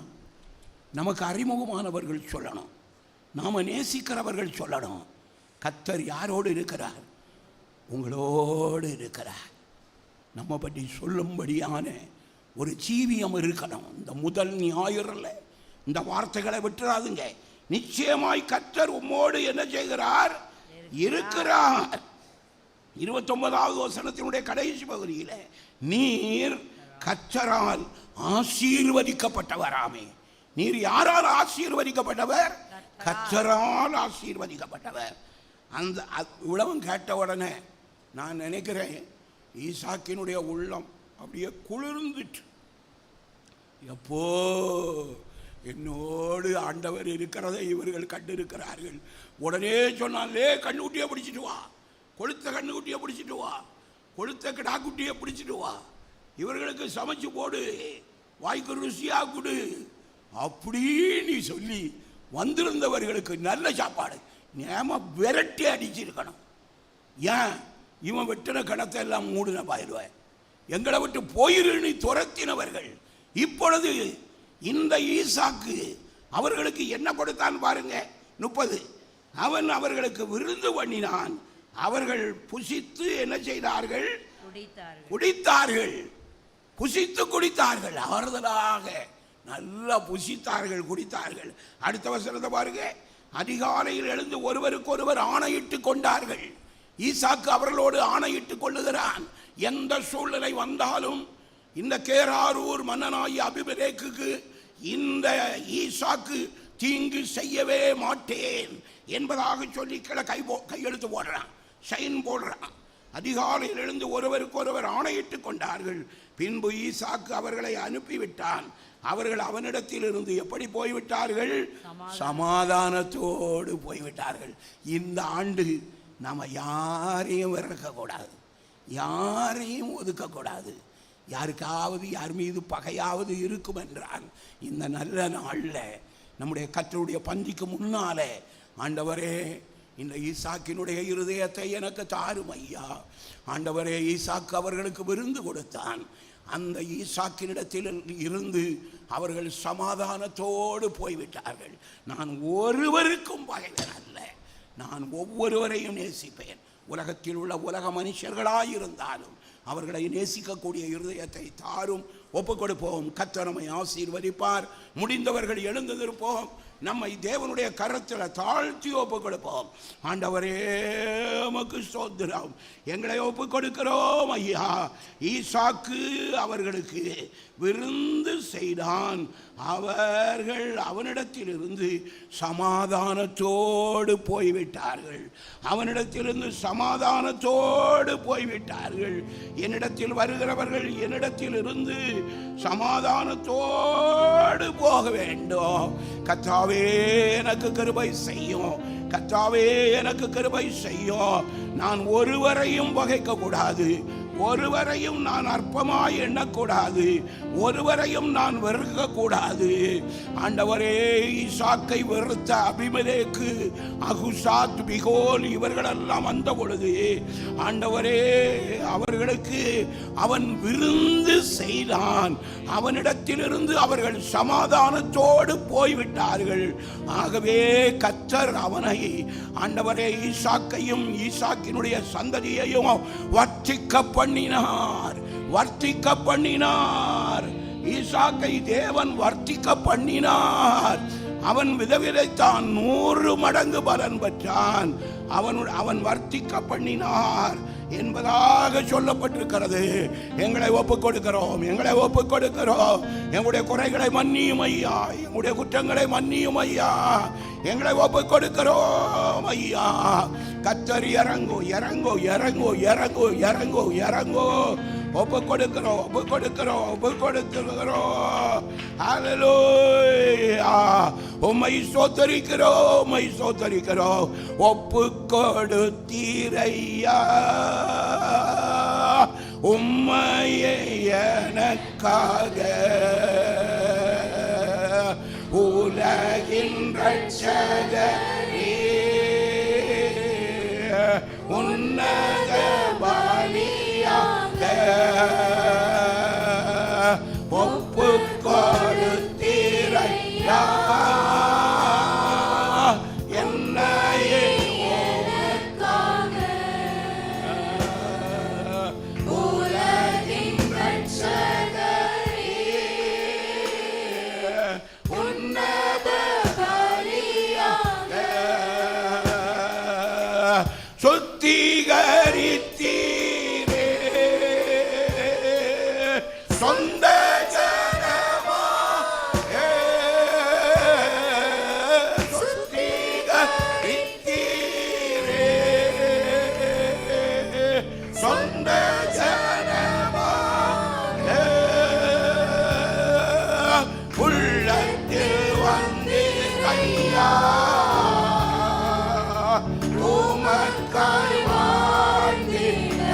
நமக்கு அறிமுகமானவர்கள் சொல்லணும், நாம நேசிக்கிறவர்கள் சொல்லணும். கர்த்தர் யாரோடு இருக்கிறார்? உங்களோடு இருக்கிறார். நம்ம பற்றி சொல்லும்படியான ஒரு ஜீவியம் இருக்கணும். இந்த முதல் ஞாயிறில் இந்த வார்த்தைகளை விட்டுறாதுங்க. நிச்சயமாய் கர்த்தர் உம்மோடு என்ன செய்கிறார்? இருக்கிறார். 29வது வசனத்தினுடைய கடைசி பகுதியில், நீர் கர்த்தரால் ஆசீர்வதிக்கப்பட்டவராமே. நீர் யாரால் ஆசீர்வதிக்கப்பட்டவர்? கர்த்தரால் ஆசீர்வதிக்கப்பட்டவர். அந்த உலகம் கேட்ட உடனே நான் நினைக்கிறேன், ஈசாக்கினுடைய உள்ளம் அப்படியே குளிர்ந்துட்டு, எப்போ என்னோடு ஆண்டவர் இருக்கிறதை இவர்கள் கண்டிருக்கிறார்கள். உடனே சொன்னாலே, கண்ணுக்குட்டியை பிடிச்சிட்டு வா, கொளுத்த கண்ணுக்குட்டியை பிடிச்சிட்டு வா, கொளுத்த கிடாக்குட்டியை பிடிச்சிட்டு வா, இவர்களுக்கு சமைச்சு போடு, வாய்க்கு ருசியா கொடு அப்படின்னு சொல்லி வந்திருந்தவர்களுக்கு நல்ல சாப்பாடு நேம விரட்டி அடிச்சிருக்கணும். ஏன்? இவன் வெட்டின கணத்தை எல்லாம் மூடின பாயிடுவேன். எங்களை விட்டு போயிரு துரத்தினவர்கள் இப்பொழுது இந்த ஈசாக்கு அவர்களுக்கு என்ன கொடுத்தான் பாருங்க. 30 அவன் அவர்களுக்கு விருந்து பண்ணினான். அவர்கள் புசித்து என்ன செய்தார்கள்? குடித்தார்கள். புசித்து குடித்தார்கள். ஆறுதலாக நல்லா புசித்தார்கள், குடித்தார்கள். அடுத்த வசனத்தை பாருங்க. அதிகாலையில் எழுந்து ஒருவருக்கு ஒருவர் ஆணையிட்டு கொண்டார்கள். ஈசாக்கு அவர்களோடு ஆணையிட்டு கொள்ளுகிறான். எந்த சூழ்நிலை வந்தாலும் இந்த கேராரூர் மன்னனாகிய அபிமெலேக்குக்கு இந்த ஈசாக்கு தீங்கு செய்யவே மாட்டேன் என்பதாக சொல்லி கையெழுத்து போடுறான், சைன் போடுறான். அதிகாலையில் எழுந்து ஒருவருக்கு ஒருவர் ஆணையிட்டு கொண்டார்கள். பின்பு ஈசாக்கு அவர்களை அனுப்பிவிட்டான். அவர்கள் அவனிடத்தில் இருந்து எப்படி போய்விட்டார்கள்? சமாதானத்தோடு போய்விட்டார்கள். இந்த ஆண்டு நம்ம யாரையும் வெறுக்கக்கூடாது, யாரையும் ஒதுக்கக்கூடாது. யாருக்காவது யார் மீது பகையாவது இருக்கும் என்றால் இந்த நல்ல நாளில் நம்முடைய கர்த்தருடைய பந்திக்கு முன்னாலே, ஆண்டவரே இந்த ஈசாக்கினுடைய இருதயத்தை எனக்கு தாரும் ஐயா. ஆண்டவரே, ஈசாக்கு அவர்களுக்கு விருந்து கொடுத்தான். அந்த ஈசாக்கினிடத்தில் இருந்து அவர்கள் சமாதானத்தோடு போய்விட்டார்கள். நான் ஒருவருக்கும் பகைவன் அல்ல, நான் ஒவ்வொருவரையும் நேசிப்பேன். உலகத்தில் உள்ள உலக மனுஷர்களாயிருந்தாலும் அவர்களை நேசிக்கக்கூடிய இருதயத்தை தாரும். ஒப்புக் கொடுப்போம். கர்த்தர் நம்மை ஆசீர்வதிப்பார். முடிந்தவர்கள் எழுந்திருப்போம். நம்மை தேவனுடைய கரத்தில் தாழ்த்தி ஒப்புக் கொடுப்போம். ஆண்டவரே, உமக்கு ஸ்தோத்திரம். எங்களை ஒப்புக் கொடுக்கிறோம் ஐயா. ஈசாக்கு அவர்களுக்கு விருந்து செய்தான். அவர்கள் அவனிடத்திலிருந்து சமாதானத்தோடு போய்விட்டார்கள். அவனிடத்திலிருந்து சமாதானத்தோடு போய்விட்டார்கள். என்னிடத்தில் வருகிறவர்கள் என்னிடத்தில் இருந்து சமாதானத்தோடு போக வேண்டும். கர்த்தாவே, எனக்கு கிருபை செய்யும். கர்த்தாவே, எனக்கு கிருபை செய்யும். நான் ஒருவரையும் பகைக்க கூடாது, ஒருவரையும் நான் அற்பமாய் எண்ணக்கூடாது, ஒருவரையும் நான் வெறுக்க கூடாது. ஆண்டவரே, ஈசாக்கை வெறுத்த அபிமெலேக்கு, அகுசாத், பிகோல் இவர்களெல்லாம் வந்த பொழுது ஆண்டவரே அவர்களுக்கு அவன் விருந்து செய்தான். அவனிடத்திலிருந்து அவர்கள் சமாதானத்தோடு போய்விட்டார்கள். ஆகவே கர்த்தர் அவனை, ஆண்டவரே, ஈசாக்கையும் ஈசாக்கினுடைய சந்ததியையும் வர்த்திக்க பண்ணினார், வர்த்திக்க பண்ணினார். ஈசாக்கை தேவன் வர்த்திக்க பண்ணினார். அவன் விதைத்தான், 100 மடங்கு பலன் பெற்றான். அவன் வர்த்திக்க பண்ணினார் என்பதாக சொல்லப்பட்டிருக்கிறது. எங்களை ஒப்புக் கொடுக்கிறோம், எங்களை ஒப்புக் கொடுக்கிறோம். எங்களுடைய குறைகளை மன்னியும் ஐயா, எங்களுடைய குற்றங்களை மன்னியும் ஐயா. எங்களை ஒப்புக் கொடுக்கிறோம் ஐயா. கர்த்தர் இறங்கோ, இறங்கோ, இறங்கோ, இறங்கோ, இறங்கோ, இறங்கோ. ஒப்புக் கொடுக்கிறோம், ஒப்புக் கொடுக்கிறோம், ஒப்புக் கொடுக்கிறோம். ஹல்லேலூயா. உம்மை ஸ்தோத்திரிக்கிறோம், உம்மை ஸ்தோத்திரிக்கிறோம். ஒப்புக் கொடுத்தீரையா உம்மையே எனக்காக. உலகின் ரட்சகரே, உன்னத பலியாக ஒப்புக் கொடுத்தீரையா என்னையே எனக்காக. உலகின் ரட்சகரே, உன்னத பலியாக சுத்திகரித்தீரே. சொந்த ஜனமாக சுத்திகரித்தீரே. சொந்த ஜனமாக உள்ளத்தில் வந்து ஐயா உமக்காய் வாழ்ந்திட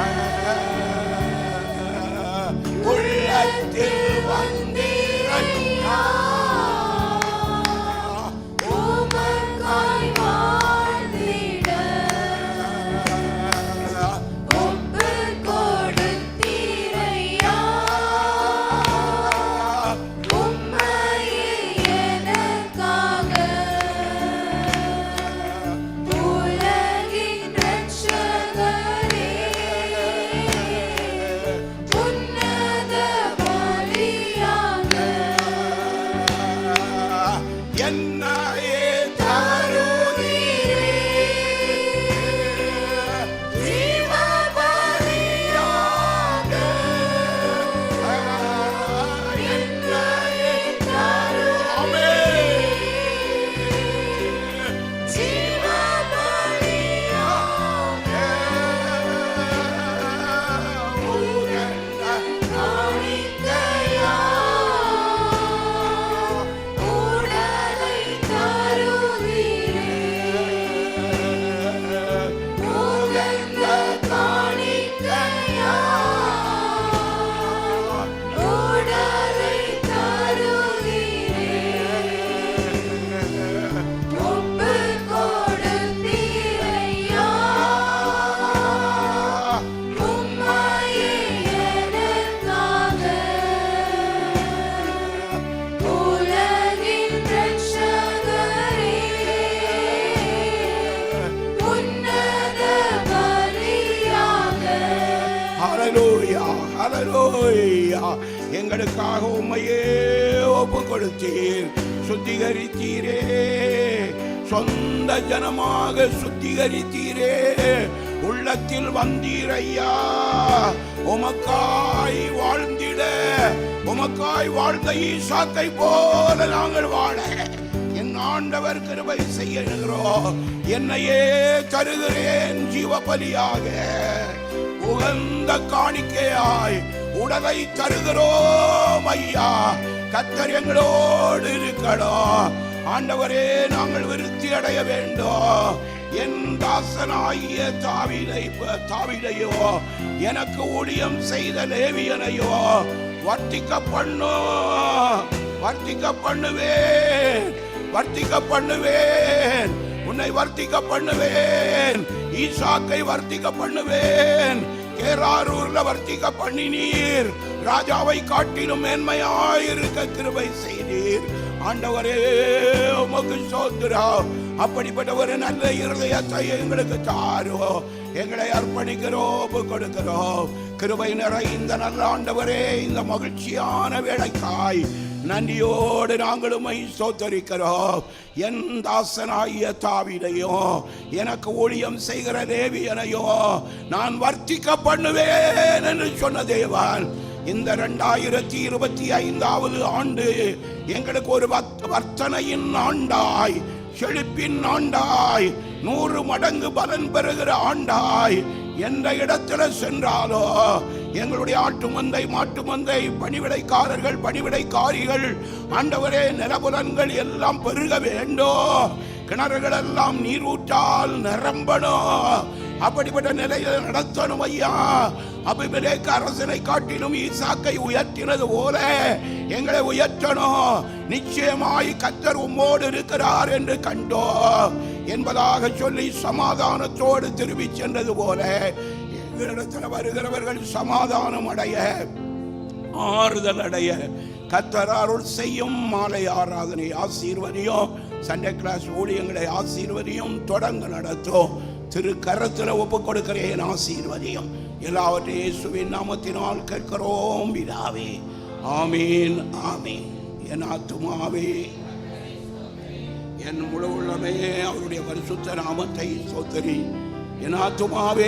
ஹல்லேலூயா, ஹல்லேலூயா. எங்களுக்காக உம்மையே ஒப்பு கொடுத்தீர், சுத்திகரித்தீரே, சொந்த ஜனமாக சுத்திகரித்தீரே, உள்ளத்தில் வந்தீரையா. உமக்காய் வாழ்ந்திட, உமக்காய் வாழ்ந்த ஈசாக்கை போல நாங்கள் வாழ என் ஆண்டவர் கிருபை செய்கிறோம். என்னையே தருகிறேன் ஜீவபலியாக, உகந்த காணிக்கையாய் உடலை தருகிறோம் ஐயா. கர்த்தர் எங்களோடு இருக்கணும். ஆண்டவரே, நாங்கள் விருத்தி அடைய வேண்டும். என் தாசனாகிய தாவீதையோ, எனக்கு ஊழியம் செய்த லேவியனையோ வர்த்திக்க பண்ணுவேன், வர்த்திக்க பண்ணுவேன், உன்னை வர்த்திக்க பண்ணுவேன். ஈசாக்கை வர்த்திக்க பண்ணுவேன். கேராரூர்ல வர்த்திக்க பண்ணினீர். ராஜாவை காட்டிலும் மேன்மையாயிருக்க கிருபை செய்தீர். ஆண்டவரே, உமக்கு ஸ்தோத்திரம். அப்படிப்பட்ட ஒரு நல்ல இருதயத்தை எங்களுக்கு தாரோ. எங்களை அர்ப்பணிக்கிறோம், கொடுக்கிறோம். கிருபை நிறைந்த நல்ல ஆண்டவரே, இந்த மகிழ்ச்சியான வேளைக்காய் நன்றியோடு நாங்களும் ஸ்தோத்தரிக்கிறோம். என் தாசனாகிய தாவீதையோ, எனக்கு ஊழியம் செய்கிற லேவியனையோ நான் வர்த்திக்க பண்ணுவேன் என்று சொன்ன தேவன், இந்த 2025 ஆண்டு எங்களுக்கு ஒரு வர்த்தனையின் ஆண்டாய், செழிப்பின் ஆண்டாய், 100 மடங்கு பலன் பெறுகிற ஆண்டாய் எந்த இடத்துல சென்றாலோ எங்களுடைய ஆட்டு மந்தை, மாட்டு மந்தை, பணிவிடைக்காரர்கள், பணிவிடைக்காரிகள், ஆண்டவரே, நிலபுலன்கள் எல்லாம் பெருக வேண்டும். கிணறுகள் எல்லாம் நீரூற்றால் நிரம்பணும். அப்படிப்பட்ட நிலையில நடத்தணும் ஐயா. அபிமெலேக்கு அரசனை காட்டிலும் ஈசாக்கை உயர்த்தினது போல எங்களை உயர்த்தணும். நிச்சயமாய் கர்த்தர் உம்மோடு இருக்கிறார் என்று கண்டோம் என்பதாக சொல்லி சமாதானத்தோடு திரும்பி சென்றது போல எங்களிடத்தில் வருகிறவர்கள் சமாதானம் அடைய, ஆறுதல் அடைய கர்த்தர் அருள் செய்யும். மாலை ஆராதனை ஆசீர்வதியும், சண்டே கிளாஸ் ஊழியங்களை ஆசீர்வதியும், தொடர்ந்து நடத்தும். திரு கரத்தில் ஒப்பு கொடுக்கிறேன், ஆசீர்வதியும். எல்லாவற்றையும் இயேசுவின் நாமத்தினால் கேட்கிறோம் பிதாவே. ஆமீன், ஆமீன். என் ஆத்துமாவே, என் முழு உள்ளமே அவருடைய பரிசுத்த நாமத்தை ஸ்தோத்திரி. என் ஆத்துமாவே